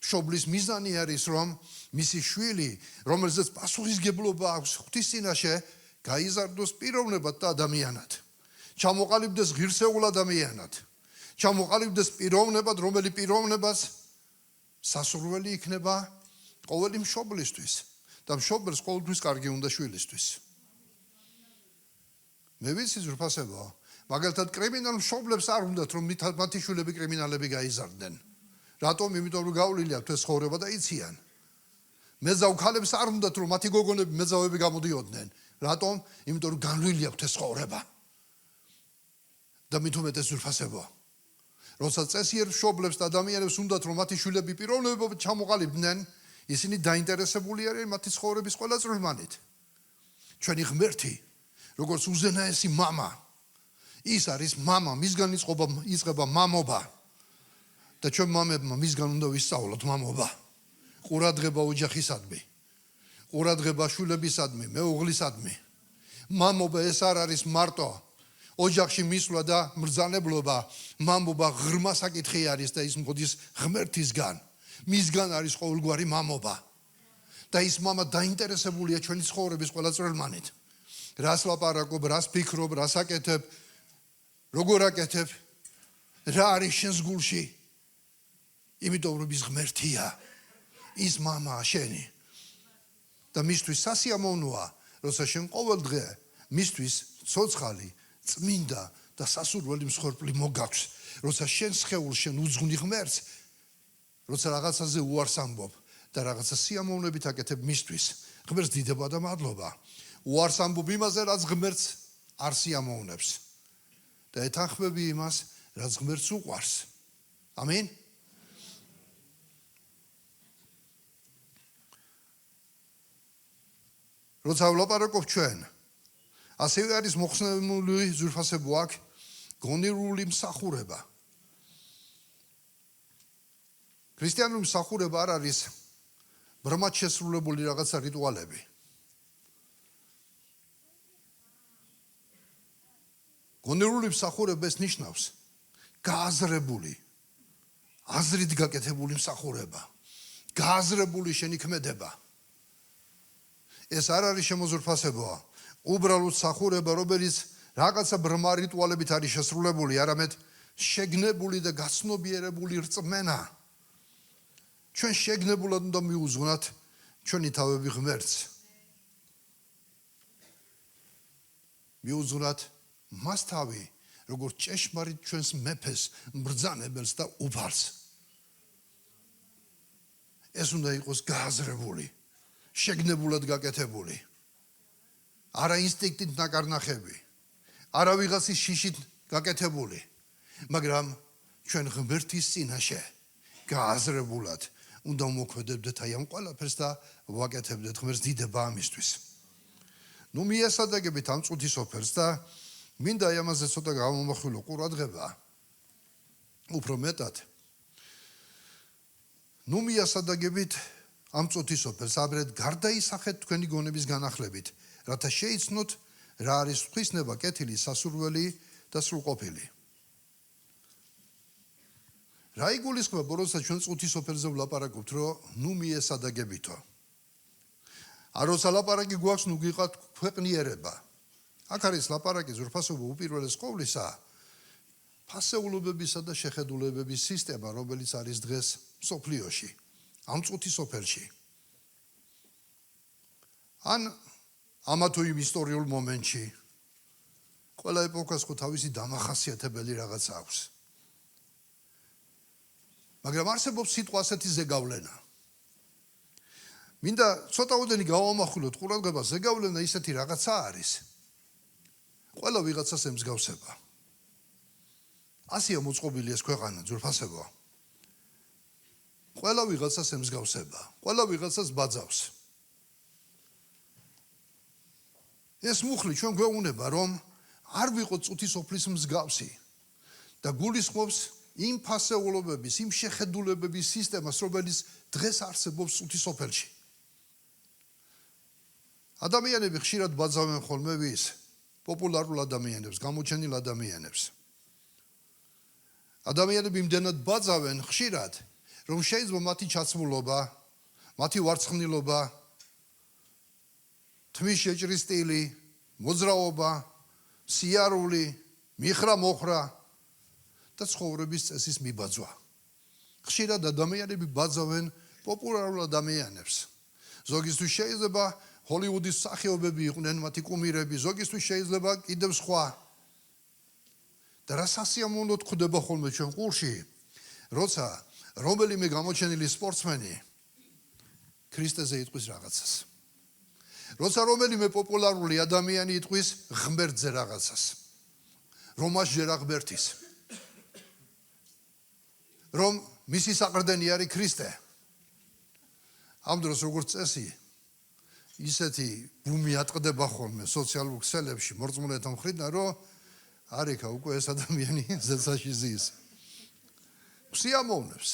მშობლის მიზანი არის, რომ მისი შვილი, რომელზეც პასუხისგებლობა აქვს ღვთის წინაშე, გაიზარდოს პიროვნებად და ადამიანად. ჩამოყალიბდეს ღირსეულ ადამიანად. ჩამოყალიბდეს პიროვნებად, რომელი პიროვნებას სასურველი იქნება ყოველი მშობლისთვის და მშობელს ყოველთვის კარგი უნდა შვილისთვის. მე ვიცი ზრფასებო, მაგალითად კრიმინალ მშობლებს არ უნდათ რომ მათი შვილები კრიმინალები გაიზარდნენ. რატომ? იმიტომ რომ გავლილი აქვთ ეს ცხოვრება და იციან. მეძავ ქალებს არ უნდათ რომ მათი გოგონები მეძავები გამოდიოდნენ. რატომ? იმიტომ რომ განვლილი აქვთ ეს ცხოვრება. და მით უმეტეს ზრფასებო, როცა წესიერ მშობლებს და ადამიანებს უნდათ რომ მათი შვილები პიროვნებად ჩამოყალიბდნენ, ისინი დაინტერესებული არიან მათი ცხოვრების ყველა წვრილმანით. ჩვენი ღმერთი, როგორც უზენაესი მამა, ის არის მამა, მისგან იწყება მამობა. და ჩვენ მამებმა მისგან უნდა ვისწავლოთ მამობა. ყურადღება ოჯახისადმი, ყურადღება შვილებისადმი, მეუღლისადმი. მამობა ეს არ არის მარტო ოჯახში მისვლა და მბრძანებლობა, მამობა ღრმა საკითხი არის და ის მოდის ღმერთისგან. მისგან არის ყოველგვარი მამობა. და ის მამა დაინტერესებულია ჩვენი ცხოვრების ყველა წვრილმანით. რას ლაპარაკობ, რას ფიქრობ, რას აკეთებ, როგორ აკეთებ, რა არის შენს გულში. იმიტომ რომ ის ღმერთია, ის მამაა შენი. და მისთვის სასიამოვნოა, როცა შენ ყოველ დღე მისთვის ცოცხალი, წმინდა და სასურველი მსხვერპლი მოგაქვს. როცა შენ სხეულს შენ უძღვნი ღმერთს, როცა რაღაცაზე უარს ამბობ და რაღაცა სიამოვნებით აკეთებ მისთვის, ღმერთს დიდება და მადლობა. უარს ამბობ იმაზე, რაც ღმერთს არ სიამოვნებს და ეთანხმები იმას, რაც ღმერთს უყვარს. ამინ? როცა ვლაპარაკობ ჩვენ, ასევე არის მოხსნებული ზურფასებო აქ გონივრული მსახურება. ქრისტიანული მსახურება არ არის ბრმად შესრულებული რაღაცა რიტუალები. გონივრული მსახურება ეს ნიშნავს გააზრებული, აზრით გაკეთებული მსახურება, გააზრებული შენიქმედება. ეს არ არის შემოზურფასებოა. უბრალოდ მსახურება, რომელიც რაღაცა ბრმა რიტუალებით არის შესრულებული, არამედ შეგნებული და გაცნობიერებული რწმენა. ჩვენ შეგნებულად უნდა მიუძღვნათ ჩვენი თავები ღმერთს. მიუძღვნათ მას თავი, როგორც ჭეშმარიტ ჩვენს მეფეს, მბრძანებელს და უფალს. ეს უნდა იყოს გააზრებული, შეგნებულად გაკეთებული. არა ინსტინქტით ნაკარნახები, არა ვიღაცის შიშით გაკეთებული, მაგრამ ჩვენ ღმერთის წინაშე გააზრებულად უნდა მოქმედებდეთ აი ამ ყველაფერს და ვაკეთებდეთ ღმერთს დიდება ამისთვის. ნუ მიესადაგებით ამ წუთის ოფერს და მინდა აი ამაზე ცოტა გამომახვილო ყურადღება. უფრო მეტად. ნუ მიესადაგებით ამ წუთის ოფერს, აბრეთ გარდაისახეთ თქვენი გონების განახლებით, რათა შეიცნოთ რა არის ღვთისნება, კეთილი, სასურველი და სრულყოფილი. რა იგულისხმება, როცა ჩვენ წუთის ოფერზე ვლაპარაკობთ, რომ ნუ მიესადაგებითო. როცა ლაპარაკი გვაქვს, ნუ გიყავთ ქვეყნიერება. აქ არის ლაპარაკი ზურფასობა უპირველეს ყოვლისა ფასეულობებისა და შეხედულებების სისტემა, რომელიც არის დღეს მსოფლიოში, ამ წუთის ოფერში. ან ამა თუ იმ ისტორიულ მომენტში ყველა ეპოქას ხო თავისი დამახასიათებელი რაღაც აქვს. მაგრამ არსებობს სიტყვა ასეთი ზეგავლენა. მინდა ცოტაოდენი გავამახვილოთ ყურადღება, ზეგავლენა ისეთი რაღაცა არის. ყველა ვიღაცას ემსგავსება. ასია მოწყობილი ეს ქვეყანა ძვირფასებო. ყველა ვიღაცას ემსგავსება, ყველა ვიღაცას ბაძავს. ეს მუხლი ჩვენ გვეუბნება, რომ არ ვიყოთ წუთის ოფლის მსგავსი და გულისხმობს იმ ფასეულობების, იმ შეხედულებების სისტემას, რომელიც დღეს არსებობს წუთის ოფელში. ადამიანები ხშირად ბაძავენ ხოლმე ვის? პოპულარულ ადამიანებს, გამოჩენილ ადამიანებს. ადამიანები იმდენად ბაძავენ ხშირად, რომ შეიძლება მათი ჩაცმულობა, მათი ვარცხნილობა, თმის შეჭრის სტილი, მოძრაობა, სიარული, მიხრა-მოხრა და ცხოვრების წესის მიბაძვა. ხშირად ადამიანები ბაძავენ პოპულარულ ადამიანებს. ზოგისთვის შეიძლება ჰოლივუდის მსახიობები იყვნენ მათი კუმირები, ზოგისთვის შეიძლება კიდევ სხვა. და რა სასიამოვნოდ გვხვდება ხოლმე ჩვენ ყურში, როცა რომელიმე გამოჩენილი სპორტსმენი ქრისტეზე იტყვის რაღაცას. როცა რომელიმე პოპულარული ადამიანი იტყვის ღმერთზე რაღაცას. რომ მას ჯერა ღმერთის. რომ მისი საყრდენი არის ქრისტე. ამ დროს როგორც წესი ისეთი ბუმი ატყდება ხოლმე სოციალურ ქსელებში მორწმუნეთა მხრიდან, რომ არიქა უკვე ეს ადამიანი ზეცაში ზის. სიამოვნებს.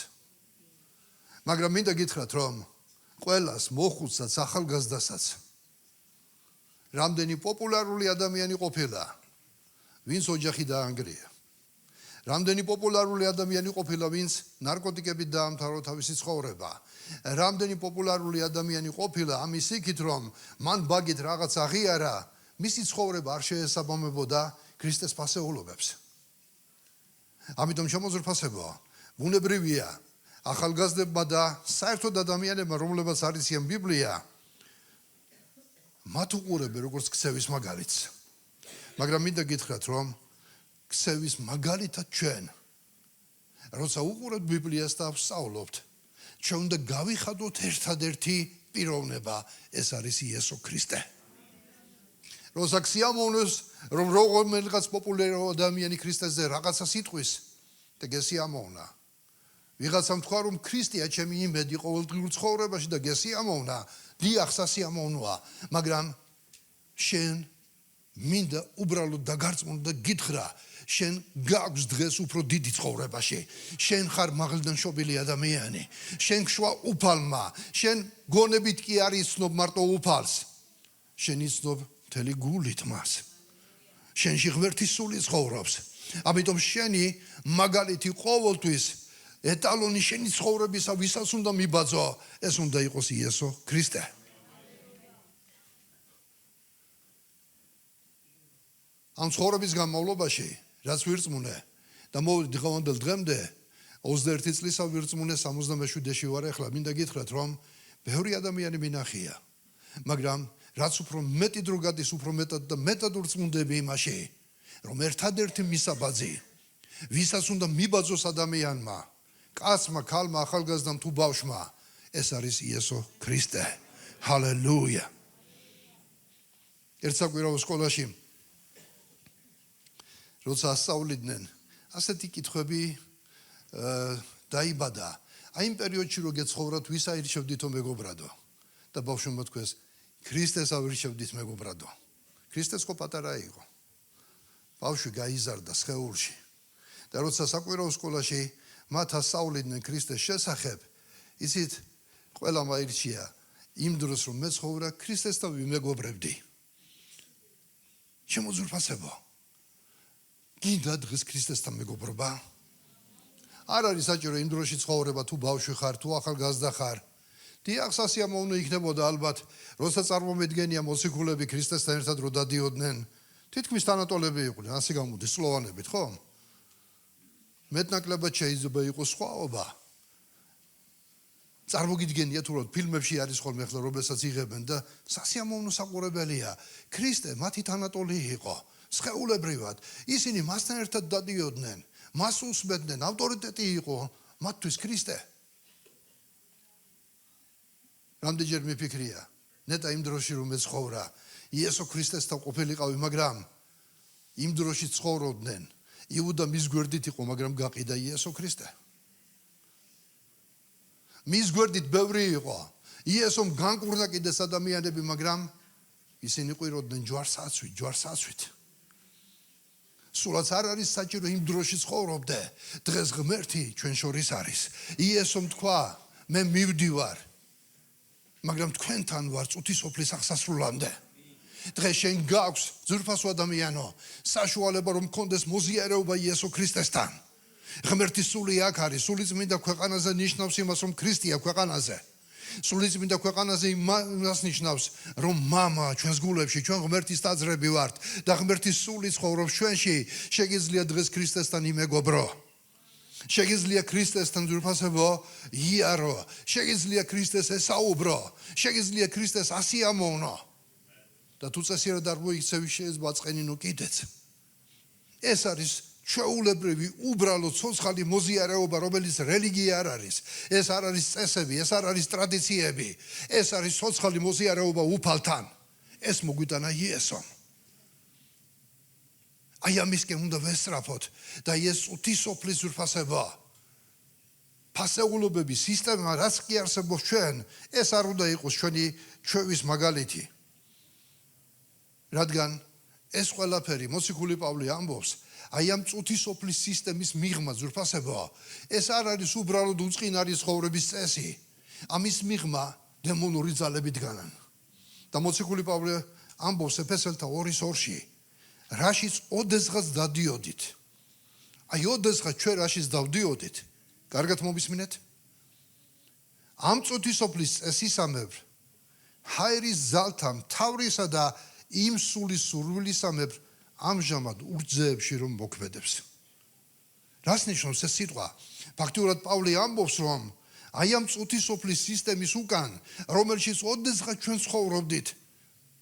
მაგრამ მინდა გითხრათ, რომ ყველას მოხუცსაც, ახალგაზრდასაც რამდენი პოპულარული ადამიანი ყოფილა, ვინც ოჯახი დაანგრია. რამდენი პოპულარული ადამიანი ყოფილა, ვინც ნარკოტიკებით დაამთავრა თავისი ცხოვრება. რამდენი პოპულარული ადამიანი ყოფილა ამის იქით, რომ მან ბაგით რაღაც აღიარა, მისი ცხოვრება არ შეესაბამებოდა ქრისტეს ფასეულობებს. ამიტომ შემოზრფასებო, ბუნებრივია ახალგაზრდებმა და საერთოდ ადამიანებმა, რომლებსაც არ იციან ბიბლია, მათ უყურებენ როგორც ქცევის მაგალითს. მაგრამ მინდა გითხრათ, რომ ქცევის მაგალითად ჩვენ, როცა უყურებთ ბიბლიას და ვსწავლობთ, ჩვენ უნდა გავიხადოთ ერთადერთი პიროვნება, ეს არის იესო ქრისტე. როცა სიამოვნებს, რომ რომელიღაც პოპულარული ადამიანი ქრისტეზე რაღაცას იტყვის, და გესიამოვნა. ვიღაცამ თქვა, რომ ქრისტეა ჩემი იმედი ყოველდღიურ ცხოვრებაში და გესიამოვნა, დიახ, სასიამოვნოა, მაგრამ შენ მინდა უბრალოდ დაგარწმუნო და გითხრა, შენ გაქვს დღეს უფრო დიდი ცხოვრებაში. შენ ხარ მაღლიდან შობილი ადამიანი. შენ გშვა უფალმა, შენ გონებით კი არ იცნობ მარტო უფალს. შენ იცნობ მთელი გულით მას. შენში ღმერთის სული ცხოვრობს. ამიტომ შენი მაგალითი ყოველთვის ეტალონი შენი ცხოვრებისა ვისაც უნდა მიბაძო, ეს უნდა იყოს იესო ქრისტე. ამ ცხოვრების განმავლობაში, რაც ვირწმუნე და მოვიდი დღევანდელ დღემდე, 21 წლისა ვირწმუნე 77-ში ვარ ახლა, მინდა გითხრათ, რომ ბევრი ადამიანი მინახია, მაგრამ რაც უფრო მეტი დრო გადის, უფრო მეტად და მეტად ვირწმუნდები იმაში, რომ ერთადერთი მისაბაძი, ვისაც უნდა მიბაძოს ადამიანმა, კაცმა, ქალმა, ახალგაზრდამ თუ ბავშვმა, ეს არის იესო ქრისტე. ჰალელუია. ერთ საკვირაო სკოლაში როცა ასწავლიდნენ, ასეთი კითხვები დაიბადა. აი იმ პერიოდში რო გეცხოვრათ, ვის აირჩევდითო მეგობრადო? და ბავშვმა თქვეს, ქრისტეს ავირჩევდით მეგობრადო. ქრისტეს ხო პატარა იყო. ბავშვი გაიზარდა სხეულში. და როცა საკვირაო სკოლაში მათ ასწავლიდნენ ქრისტეს შესახებ, იცით, ყველა მაირჩია იმ დროს რომ მეცხოვრა ქრისტესთან ვიმეგობრებდი. შემოძვრფასებო. გინდა დღეს ქრისტესთან მეგობრობა? არ არის საჭირო იმ დროში ცხოვრება თუ ბავშვი ხარ, თუ ახალგაზრდა ხარ. დიახ, სასიამოვნო იქნებოდა ალბათ, როცა წარმომედგენია მოციქულები ქრისტესთან ერთად რო დადიოდნენ, თითქმის თანატოლები იყვნენ, ასე გამოდის სლოვანებით, ხო? მეტნაკლებად შეიძლება იყოს სხვაობა. წარმოგიდგენია თუ რომ ფილმებში არის ხოლმე ახლა რომელსაც იღებენ და სასიამოვნო საყურებელია. ქრისტე მათი თანატოლი იყო. სხეულებრივად ისინი მასთან ერთად დადიოდნენ, მას უსმენდნენ, ავტორიტეტი იყო მათთვის ქრისტე. რამდენჯერ მიფიქრია, ნეტა იმ დროში რომ მეცხოვრა, იესო ქრისტესთან ყოფილიყავი, მაგრამ იმ დროში ცხოვრობდნენ იუდა მის გვერდით იყო, მაგრამ გაყიდა იესო ქრისტე. მის გვერდით ბევრი იყო. იესომ განკურნა კიდეს ადამიანები, მაგრამ ისინი ყვიროდნენ ჯვარსაცვით. სულაც არ არის საჭირო იმ დროში ცხოვრობდე. დღეს ღმერთი ჩვენ შორის არის. იესომ თქვა, მე მივდივარ, მაგრამ თქვენთან ვარ წუთისოფლის აღსასრულამდე. დღეს შენ გაქვს ძვირფასო ადამიანო, საშუალება რომ მქონდეს მოზიარეობა იესო ქრისტესთან. ღმერთის სული აქ არის, სულიწმინდა ქვეყანაზე ნიშნავს იმას, რომ ქრისტეა ქვეყანაზე. სულიწმინდა ქვეყანაზე იმას ნიშნავს, რომ მამა ჩვენს გულებში, ჩვენ ღმერთის ტაძრები ვართ და ღმერთის სული ცხოვრობს ჩვენში. შეგიძლია დღეს ქრისტესთან იმეგობრო. შეგიძლია ქრისტესთან ძვირფასებო იარო. შეგიძლია ქრისტეს ესაუბრო. შეგიძლია ქრისტეს ასიამოვნო. და თუ წესიერად არ მოიქცევი, შეიძლება აწყენინო კიდეც. ეს არის ჩვეულებრივი უბრალო ცოცხალი მოზიარეობა, რომელიც რელიგია არ არის. ეს არ არის წესები, ეს არ არის ტრადიციები. ეს არის ცოცხალი მოზიარეობა უფალთან. ეს მოგვიტანა იესომ. აი ამისკენ უნდა ვესწრაფოთ და ეს ღვთისმსოფლის ძვირფასება. ფასეულობების სისტემა რაც კი არსებობს ჩვენ, ეს არ უნდა იყოს ჩვევის მაგალითი. რადგან ეს ყველაფერი მოციქული პავლე ამბობს, აი ამ წუთისოფლის სისტემის მიღმა ძვირფასება, ეს არ არის უბრალოდ უწყინარი ცხოვრების წესი. ამის მიღმა დემონური ძალები დგანან. და მოციქული პავლე ამბობს ეფესელთა 2:2-ში, რაშიც ოდესღაც დადიოდით. აი ოდესღაც ჩვენ რაშიც დავდიოდით, კარგად მომისმინეთ? ამ წუთისოფლის წესისამებრ, ჰაერის ძალთა მთავრისა და იმ სულის სურვილისამებრ ამჟამად ურთძეებში რომ მოქმედებს. რას ნიშნავს ეს სიტყვა? ფაქტიურად პავლე ამბობს, რომ აი ამ წუთისოფლის სისტემის უკან, რომელშიც ოდესღაც ჩვენ ცხოვრობდით,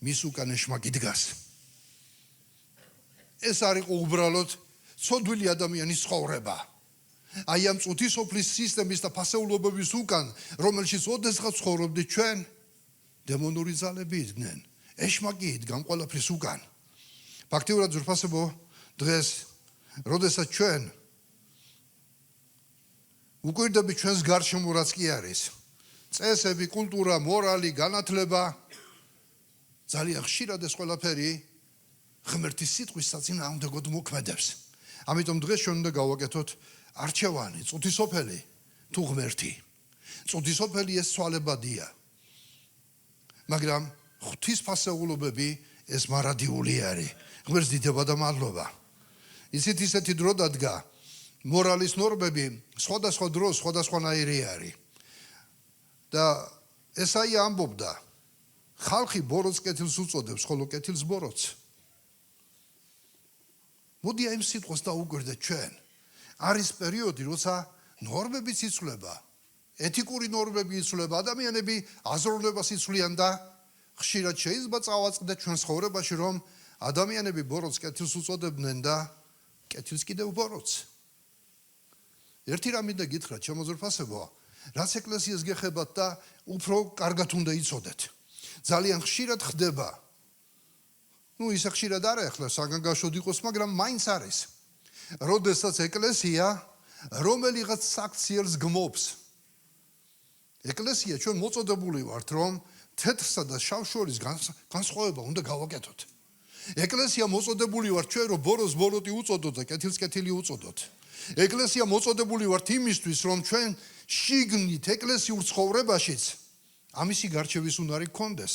მის უკან ეშმაკი დგას. ეს არ იყო უბრალოდ ცოდვილი ადამიანის ცხოვრება. აი ამ წუთისოფლის სისტემის და ფასეულობების უკან, რომელშიც ოდესღაც ცხოვრობდით ჩვენ, დემონური ძალები იდგნენ. ეშმაკი იდგან ყველაფრის უკან. ფაქტიურად ძვირფასებო, დღეს, როდესაც ჩვენ უკვირდები ჩვენს გარშემო რაც კი არის, წესები, კულტურა, მორალი, განათლება, ძალიან ხშირად ეს ყველაფერი ღმერთის სიტყვის საწინააღმდეგოდ მოქმედებს. ამიტომ დღეს ჩვენ უნდა გავაკეთოთ არჩევანი, წუთისოფელი თუ ღმერთი. წუთისოფელი ეს ცვალებადია. მაგრამ ღვთისფასეულობები ეს მარადიული არის. ღმერთს დიდება და მადლობა. იცით ისეთი დრო დადგა, მორალის ნორმები სხვადასხვა დროს სხვადასხვანაირი არის. და ესაია ამბობდა, ხალხი ბოროტს კეთილს უწოდებს, ხოლო კეთილს ბოროტს. მოდი ამ სიტყვას დაუკვირდეთ ჩვენ. არის პერიოდი, როცა ნორმებიც იცვლება, ეთიკური ნორმები იცვლება, ადამიანები აზროვნებას იცვლიან და ხშირად შეიძლება წავაწყდეთ ჩვენ ცხოვრებაში, რომ ადამიანები ბოროტს კეთილს უწოდებდნენ და კეთილს კიდევ ბოროტს. ერთი რამ მინდა გითხრათ, შემოძვირფასებო, რაც ეკლესიას გეხებათ და უფრო კარგად უნდა იცოდეთ. ძალიან ხშირად ხდება. ისე ხშირად არა ახლა საგანგაშოდ იყოს, მაგრამ მაინც არის. როდესაც ეკლესია რომელიღაც საქციელს გმობს. ეკლესია ჩვენ მოწოდებული ვართ, რომ თეთრსა და შავს შორის განსხვავება უნდა გავაკეთოთ. ეკლესია მოწოდებული ვართ ჩვენ, რომ ბოროს ბოროტი უწოდოთ და კეთილს კეთილი უწოდოთ. ეკლესია მოწოდებული ვართ იმისთვის, რომ ჩვენ შიგნით ეკლესიურ ცხოვრებაშიც ამისი გარჩევის უნარი გქონდეს.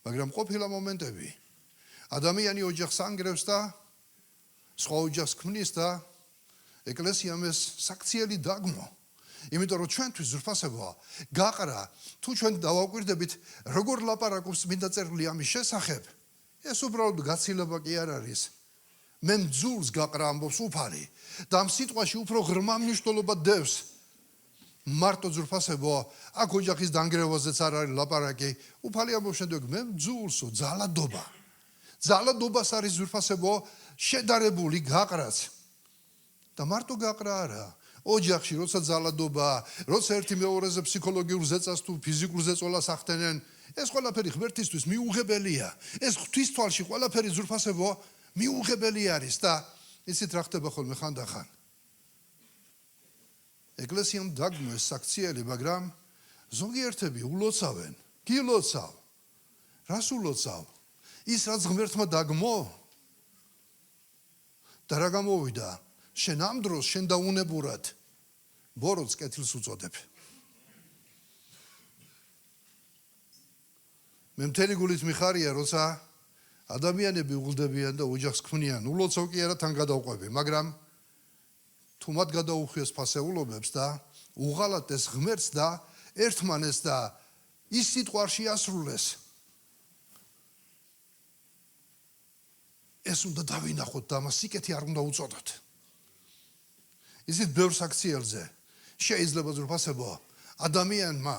მაგრამ ყოფილა მომენტები, ადამიანი ოჯახს ანგრევს და სხვა ოჯახს ქმნის და ეკლესიამ ეს საქციელი დაგმო. იმიტომ რომ ჩვენთვის ზრფასებაა, გაყრა, თუ ჩვენ დავაკვირდებით, როგორ ლაპარაკობს წმინდა წერილი ამის შესახებ, ეს უბრალოდ გაცილება კი არ არის. მე მძულს გაყრა ამბობს უფალი და ამ სიტყვაში უფრო ღრმა მნიშვნელობა დევს. მარტო ზრფასებაა, აქ ოჯახის დანგრევაზეც არ არის ლაპარაკი, უფალი ამბობს შემდეგ, მე მძულსო, ძალადობა. ძალადობას არის ზრფასებაა შედარებული გაყრაც. და მარტო გაყრა არა. ოჯახში როცა ძალადობა, როცა ერთი მეორეზე ფსიქოლოგიურ ზეწას თუ ფიზიკურ ზეწოლას ახდენენ, ეს ყველაფერი ღმერთისთვის მიუღებელია. ეს ღვთის თვალში ყველაფერი ზრფასებო მიუღებელი არის და იცით რა ხდება ხოლმე ხანდახან. ეკლესიამ დაგმოს საქციელი, მაგრამ ზოგიერთები ულოცავენ. გილოცავ. რას ულოცავ? ის რაც ღმერთმა დაგმო და რა გამოვიდა? შენ ამ დროს შენ დაუნებურად ბოროტს კეთილს უწოდებ. მე მთელი გულით მიხარია, როცა ადამიანები უღლდებიან და ოჯახს ქმნიან, ულოცავ კი არა თან გადავყვები, მაგრამ თუ მათ გადაუხვიეს ფასეულობებს და უღალატეს ღმერთს და ერთმანეს და ის სიტყვაში ასრულეს. ეს უნდა დავინახოთ და მას სიკეთე არ უნდა უწოდოთ. ისიც ბევრ საქციელზე შეიძლება ზრფასებო ადამიანმა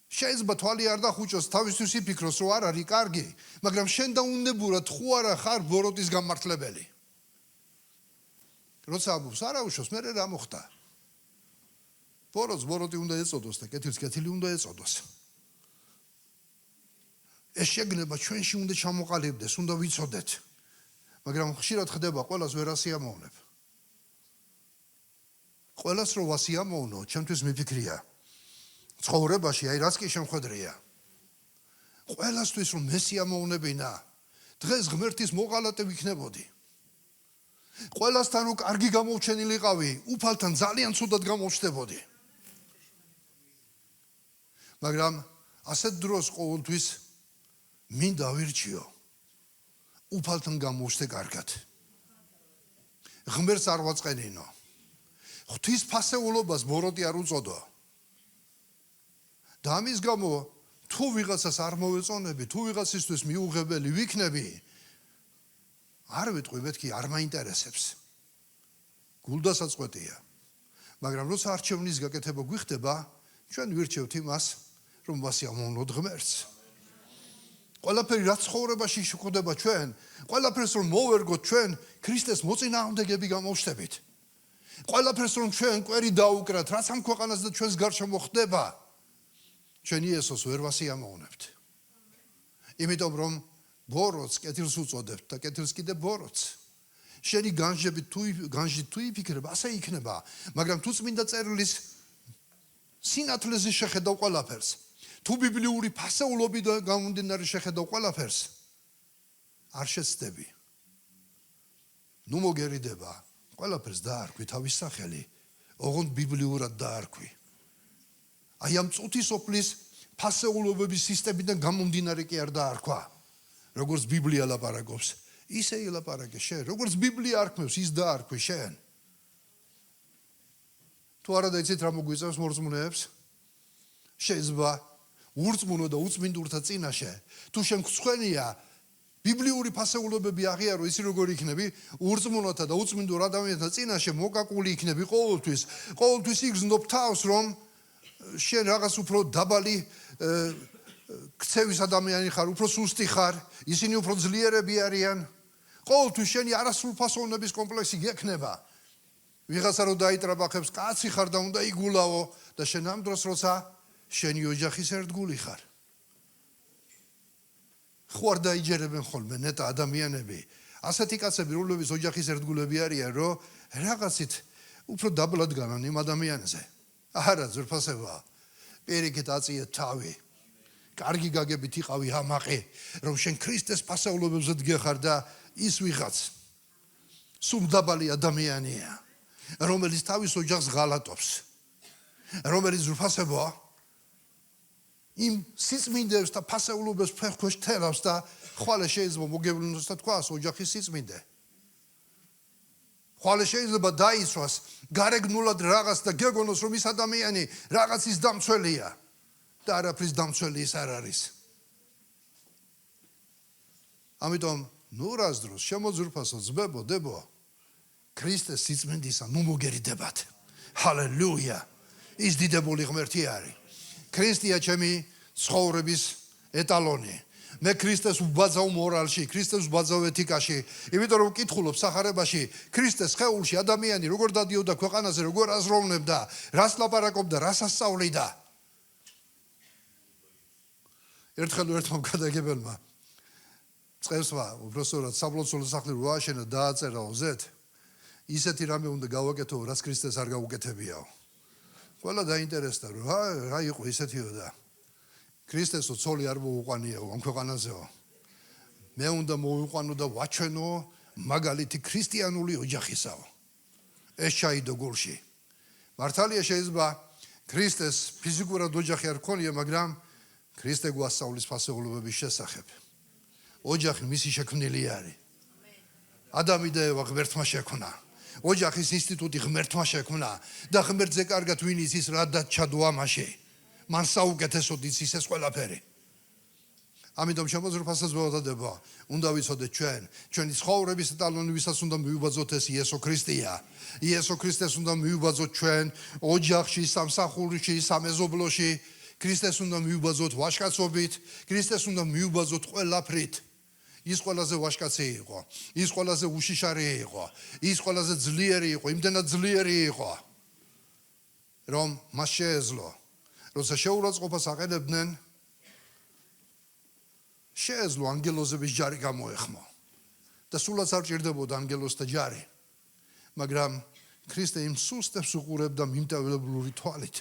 შეიძლება თვალი არ დახუჭოს თავისთვის იფიქროს რომ არ არის კარგი, მაგრამ შენ დაუნებურად ხო არა ხარ ბოროტის გამართლებელი. როცა ამბობს არაუშავს, მე რა მოხდა? ბოროტს ბოროტი უნდა ეწოდოს და კეთილს კეთილი უნდა ეწოდოს. ეს შეგნება ჩვენში უნდა ჩამოყალიბდეს, უნდა ვიცოდეთ. მაგრამ ხშირად ხდება ყველას ვერ ასიამოვნებ. ყველას რო ვასიამოვნო, ჩემთვის მიფიქრია. ცხოვრებაში აი რაც კი შემხედრია. ყველასთვის რომ მესიამოვნებინა, დღეს ღმერთის მოღალატე ვიქნებოდი. ყველასთან რო კარგი გამოვჩენილიყავი, უფალთან ძალიან ცუდად გამოვჩნდებოდი. მაგრამ ასეთ დროს ყოველთვის მინდა ვირჩიო. უფალთან გამოვჩნდე კარგად. ღმერთს არ ვაწყენინო. ღვთის ფასეულობას ბოროტი არ უწოდო. და ამის გამო თუ ვიღაცას არ მოვეწონები, თუ ვიღაცისთვის მიუღებელი ვიქნები, არ ვიტყვი მეთქი არ მაინტერესებს. გულდასაწყვეტია. მაგრამ როცა არჩევნის გაკეთება გვიხდება, ჩვენ ვირჩევთ იმას, რომ ვასიამოვნოთ ღმერთს. ყველაფერი რაც ცხოვრებაში შეხვდება ჩვენ, ყველაფერს რომ მოვერგოთ ჩვენ ქრისტეს მოწინააღმდეგები გამოვშთებით. ყველაფერს რომ ჩვენ კვერი დაუკრათ, რაც ამ ქვეყანას და ჩვენს გარშემო ხდება, ჩვენ იესოს ვერ ვასიამოვნებთ. იმიტომ რომ ბოროტს კეთილს უწოდებთ და კეთილს კიდე ბოროტს. შენი განჯი თუ იფიქრება, ასე იქნება, მაგრამ თუ წმინდა წერილის სინათლეზე შეხედავ ყველაფერს, თუ ბიბლიური ფასეულობიდან გამომდინარე შეხედავ ყველაფერს, არ შეცდები. ნუ მოგერიდება, ყველაფერს დაარქვი თავის სახელი, ოღონდ ბიბლიურად დაარქვი. აი ამ წუთისოფლის ფასეულობების სისტემიდან გამომდინარე კი არ დაარქვა. როგორც ბიბლია ლაპარაკობს, ისე ილაპარაკე შენ. როგორც ბიბლია არქმევს, ის დაარქვი შენ. თუ არა დაიცით რა მოგვიწევს მორწმუნეებს? შეიძლება ურწმუნო და უწმინდურთა წინაშე, თუ შენ გწვენია ბიბლიური ფასეულობები აღიარო, ისი როგორ იქნები, ურწმუნოთა და უწმინდურ ადამიანთა წინაშე მოკაკული იქნები ყოველთვის. ყოველთვის იგრძნობ თავს, რომ შენ რაღაც უფრო დაბალი ქცევის ადამიანი ხარ, უფრო სუსტი ხარ, ისინი უფრო ძლიერები არიან. ყოველთვის შენი არასრულფასოვნების კომპლექსი გექნება. ვიღაცა რო დაიტრაბახებს, კაცი ხარ და უნდა იგულაო და შენ ამ დროს როცა შენი ოჯახის ერთგული ხარ. ხო არ დაიჯერებენ ხოლმე ნეტა ადამიანები. ასეთი კაცები, რომლებიც ოჯახის ერთგულები არიან, რომ რაღაცით უფრო დაბლად განან იმ ადამიანზე. არა, ზრფასება. პირიქით აწიეთ თავი. კარგი გაგებით იყავი ამაყი, რომ შენ ქრისტეს ფასეულობებზე დგეხარ და ის ვიღაც სულდაბალი ადამიანია, რომელიც თავის ოჯახს ღალატობს, რომელიც ზრფასება იმ სიწმინდეებს და ფასეულობებს ფეხქვეშ თელავს და ხვალე შეიძლება მოგევლინოს და თქვას ოჯახის სიწმინდე. ხვალე შეიძლება დაიცვას გარეგნულად რაღაც და გეგონოს რომ ის ადამიანი რაღაცის დამცველია და არაფრის დამცველი ის არ არის. ამიტომ ნუ რას დროს შემოძვრფასო ძმებო, დებო, ქრისტეს სიწმინდისა ნუ მოგერიდებათ. ჰალელუია. ის დიდებული ღმერთი არის. ქრისტეა ჩემი ცხოვრების ეტალონი. მე ქრისტეს ვბაძავ მორალში, ქრისტეს ვბაძავ ეთიკაში, იმიტომ რომ ვკითხულობ სახარებაში, ქრისტეს ხეულში ადამიანი როგორ დადიოდა ქვეყანაზე, როგორ აზროვნებდა, რას ლაპარაკობდა, რას ასწავლიდა. ერთხელ ერთმა გადაგებელმა წევსვა უბრალოდ საბლოცველო სახლი რო ააშენა დააწერაო ზეთ ისეთი რამე უნდა გავაკეთო რაც ქრისტეს არ გაუკეთებიაო ყველა დაინტერესდა რომ რა იყო ისეთიო და ქრისტესო ცოლი არ მოუყვანიაო ამ ქვეყანაზეო მე უნდა მოვიყვანო და ვაჩვენო მაგალითი ქრისტიანული ოჯახისაო ეს ჩაიდო გულში მართალია შეიძლება ქრისტეს ფიზიკურად ოჯახი არ ქონია მაგრამ ქრისტე გვასწავლის ფასეულობების შესახებ ოჯახი მისი შექმნილი არის ადამი და ევა ღმერთმა შექმნა ოჯახის ინსტიტუტი ღმერთმა შექმნა და ღმერთზე კარგად ვინ იცის რა დაჩადო ამაში მან საუკეთესოდ იცის ეს ყველაფერი ამიტომ შემოძრფასაც ვეუბნებოდი უნდა ვიცოდეთ ჩვენი ცხოვრების ეტალონი ვისაც უნდა მივიბაძოთ ეს იესო ქრისტეა იესო ქრისტეს უნდა მივიბაძოთ ჩვენ ოჯახში სამსახურში სამეზობლოში ქრისტეს უნდა მივიბაძოთ ვაჟკაცობით ქრისტეს უნდა მივიბაძოთ ყველაფრით ის ყველაზე ვაჟკაცი იყო ის ყველაზე უშიშარი იყო ის ყველაზე ძლიერი იყო იმდენად ძლიერი იყო რომ მას შეეძლო როცა შეურაცხყოფას აყენებდნენ შეეძლო ანგელოზების ჯარი გამოეხმო და სულაც არ ჭირდებოდა ანგელოზთა ჯარი მაგრამ ქრისტე იმ სუსტებს უყურებდა მიმტევლებული თვალით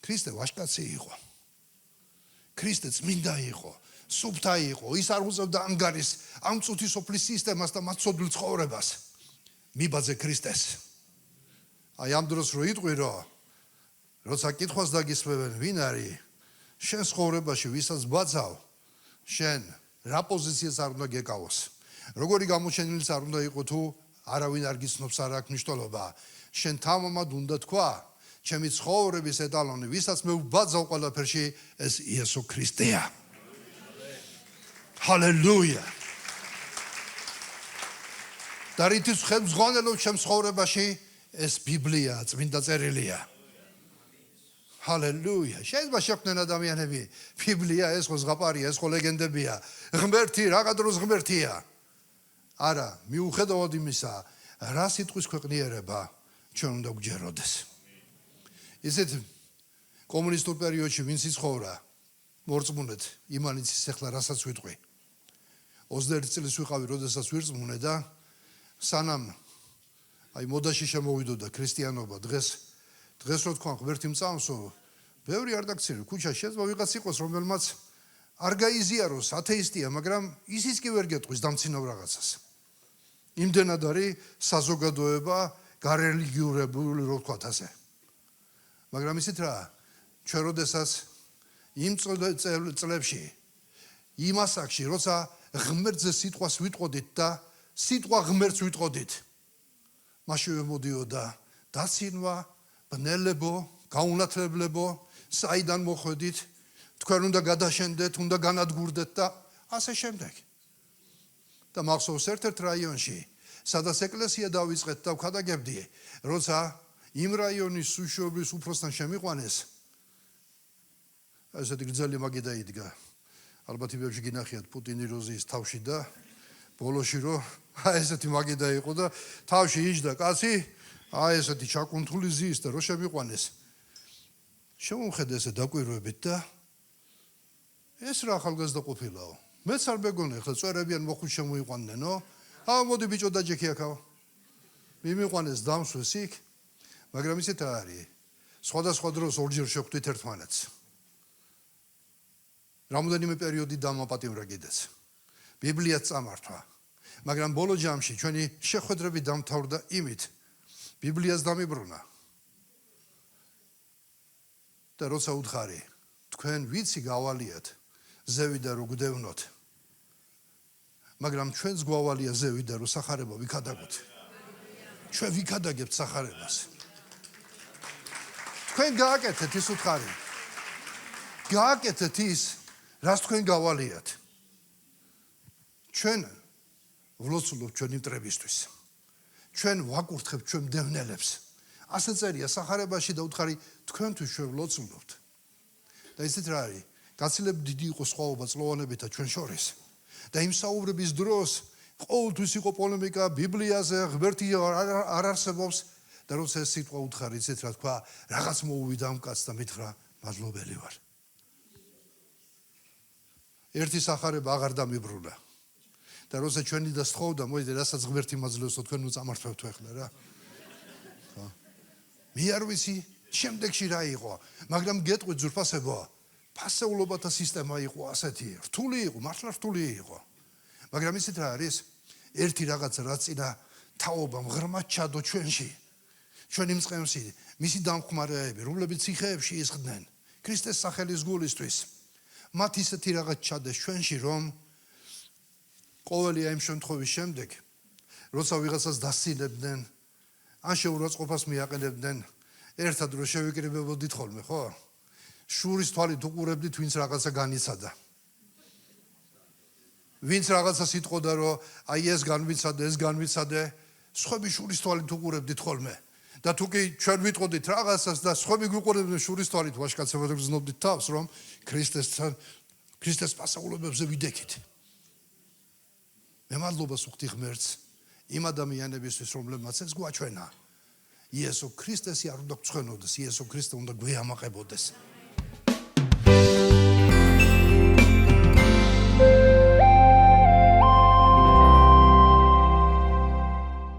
ქრისტე ვაჟკაცი იყო ქრისტე წმინდა იყო სუფთა იყო ის არ უწევდა ანგარის ამ წუთის სოფლის სისტემას და მაცოდვილ ცხოვრებას მიბაძე ქრისტეს აი ამ დროს რო იტყვირო როცა კითხვას დაგისმევენ ვინ არის შენ ცხოვრებაში ვისაც ბაძავ შენ რა პოზიციას არ უნდა გეკავოს როგორი გამოჩენილიც არ უნდა იყო თუ არავინ არ გიცნობს არ აქვს მნიშვნელობა შენ თამამად უნდა თქვა ჩემი ცხოვრების ეტალონი ვისაც მე ვბაძავ ყველაფერში ეს იესო ქრისტეა ჰალელუია და რითიც ხელმძღვანელობს ჩემ ცხოვრებაში ეს ბიბლია წმინდა წერილია ჰალელუია შეიძლება შექმნან ადამიანები ბიბლია ეს ხო ზღაპარია ეს ხო ლეგენდებია ღმერთი რა გადროს ღმერთია არა მიუხედავად იმისა რა სიტყვის ქვეყნიერება ჩვენ უნდა გვჯეროდეს ისეთ კომუნისტურ პერიოდში ვინც იცხოვრა მორწმუნედ იმანიცის ახლა რასაც ვიტყვი 21 წლის ვიყავი როდესაც ვირწმუნე და სანამ აი მოდაში შემოვიდოდა ქრისტიანობა დღეს რო თქვა ღმერთი მწამსო ბევრი არ დაგცინო ქუჩაში შეიძლება ვიღაც იყოს რომელმაც არ გაიზიაროს ათეისტია მაგრამ ისიც კი ვერ გეტყვის დამცინავ რაღაცას იმდენად არის საზოგადოება გარელიგიურებული რო ვთქვათ ასე მაგრამ ისეთ რა ჩვენ როდესაც იმ წლებში იმ ასაკში როცა ღმერთზე სიტყვას ვიტყოდით და სიტყვა ღმერთს ვიტყოდით მაშინ მოდიოდა დაცინვა ბნელებო გაუნათლებლებო საიდან მოხვედით თქვენ უნდა გადაშენდეთ უნდა განადგურდეთ და ასე შემდეგ და მახსოვს ერთ-ერთ რაიონში სადაც ეკლესია დავიწყეთ და ვქადაგებდი როცა იმ რაიონის სუშობის უფროსთან შემიყვანეს ესეთი გრძელი მაგი დაიდგა ალბათ იმებში გინახიათ პუტინი როზიის თავში და ბოლოში რო ესეთი მაგი დაიყო და თავში იჯდა კაცი ესეთი ჩაკუნთული ზის და რო შემიყვანეს შემომხედე ესე დაკვირვებით და ეს რა ახალგაზრდა ყოფილაო მეც არ მეგონე ხა წვერებიან მოხუც შემოიყვანნენო მოდი ბიჭო დაჯექი აქაო მიმიყვანეს დამსვეს იქ მაგრამ ისეთ არის სხვადასხვა დროს ორჯერ შევხვდით ერთმანეთს რამოდენიმე პერიოდი დამაპატიმრა კიდეც ბიბლიაც წამართვა მაგრამ ბოლო ჯამში ჩვენი შეხვედრები დამთავრდა იმით ბიბლიას დამიბრუნა და როცა უთხარი თქვენ ვიცი გავალიათ ზევი და რო გვდევნოთ მაგრამ ჩვენც გვავალია ზევი და რო სახარება ვიქადაგოთ ჩვენ ვიქადაგებთ სახარებას თქვენ გააკეთეთ ის უთხარი გააკეთეთ ის რას თქვენ გავალიათ ჩვენ ვლოცულობთ ჩვენი მტრებისთვის ჩვენ ვაკურთხებთ ჩვენ მდევნელებს ასე წერია სახარებაში და უთხარი თქვენთვის ჩვენ ვლოცულობთ და ისეთ რა არის გაცილებით დიდი იყო სხვაობა წლოვანებითა ჩვენ შორის და იმ საუბრების დროს ყოველთვის იყო პოლემიკა ბიბლიაზე ღმერთი არ არსებობს და როცა ეს სიტყვა უთხარი ისეთ რა თქვა რაღაც მოუვიდა ამ კაცს და მითხრა მადლობელი ვარ ერთი სახარება აღარ დამიბრუნა. და როცა ჩვენი და სთხოვდა, მოიდი, რასაც ღმერთი მაძლევსო, თქვენ უწამართვებთ ახლა რა. მე არ ვიცი, შემდეგში რა იყო, მაგრამ გეტყვით ძვირფასებო, ფასეულობათა სისტემა იყო ასეთი, რთული იყო, მართლა რთული იყო. მაგრამ იცით რა არის? ერთი რაღაც რაც წინა თაობამ ღრმად ჩადო ჩვენში. ჩვენი მწყემსი, მისი დამხმარეები, რომლებიც ციხეებში ისხდნენ, ქრისტეს სახელის გულისთვის. მათ ისეთი რაღაც ჩადეს ჩვენში, რომ ყოველი ამ შემთხვევის შემდეგ, როცა ვიღაცას დასცინებდნენ, ან შეურაცხყოფას მიაყენებდნენ, ერთად რო შევიკრიბებოდით ხოლმე, ხო? შურის თვალით უყურებდით, ვინც რაღაცა განიცადა. ვინც რაღაცას იტყოდა, რომ აი ეს განვიცადე, ეს განვიცადე, სხვები შურის თვალით უყურებდით ხოლმე. და თუ კი ჩვენ ვიტყოდით რაღაცას და სხვები გვიყურებდნენ შურის თვალით, ვაშკაცებად გრძნობდით თავს, რომ ქრისტეს პასეულობებზე ვიდექით. მე მადლობას ვუხდი ღმერთს იმ ადამიანებისთვის, რომლებმაც ეს გვაჩვენა. იესო ქრისტესი არ უნდა გწვენოდეს, იესო ქრისტე უნდა გვეამაყებოდეს.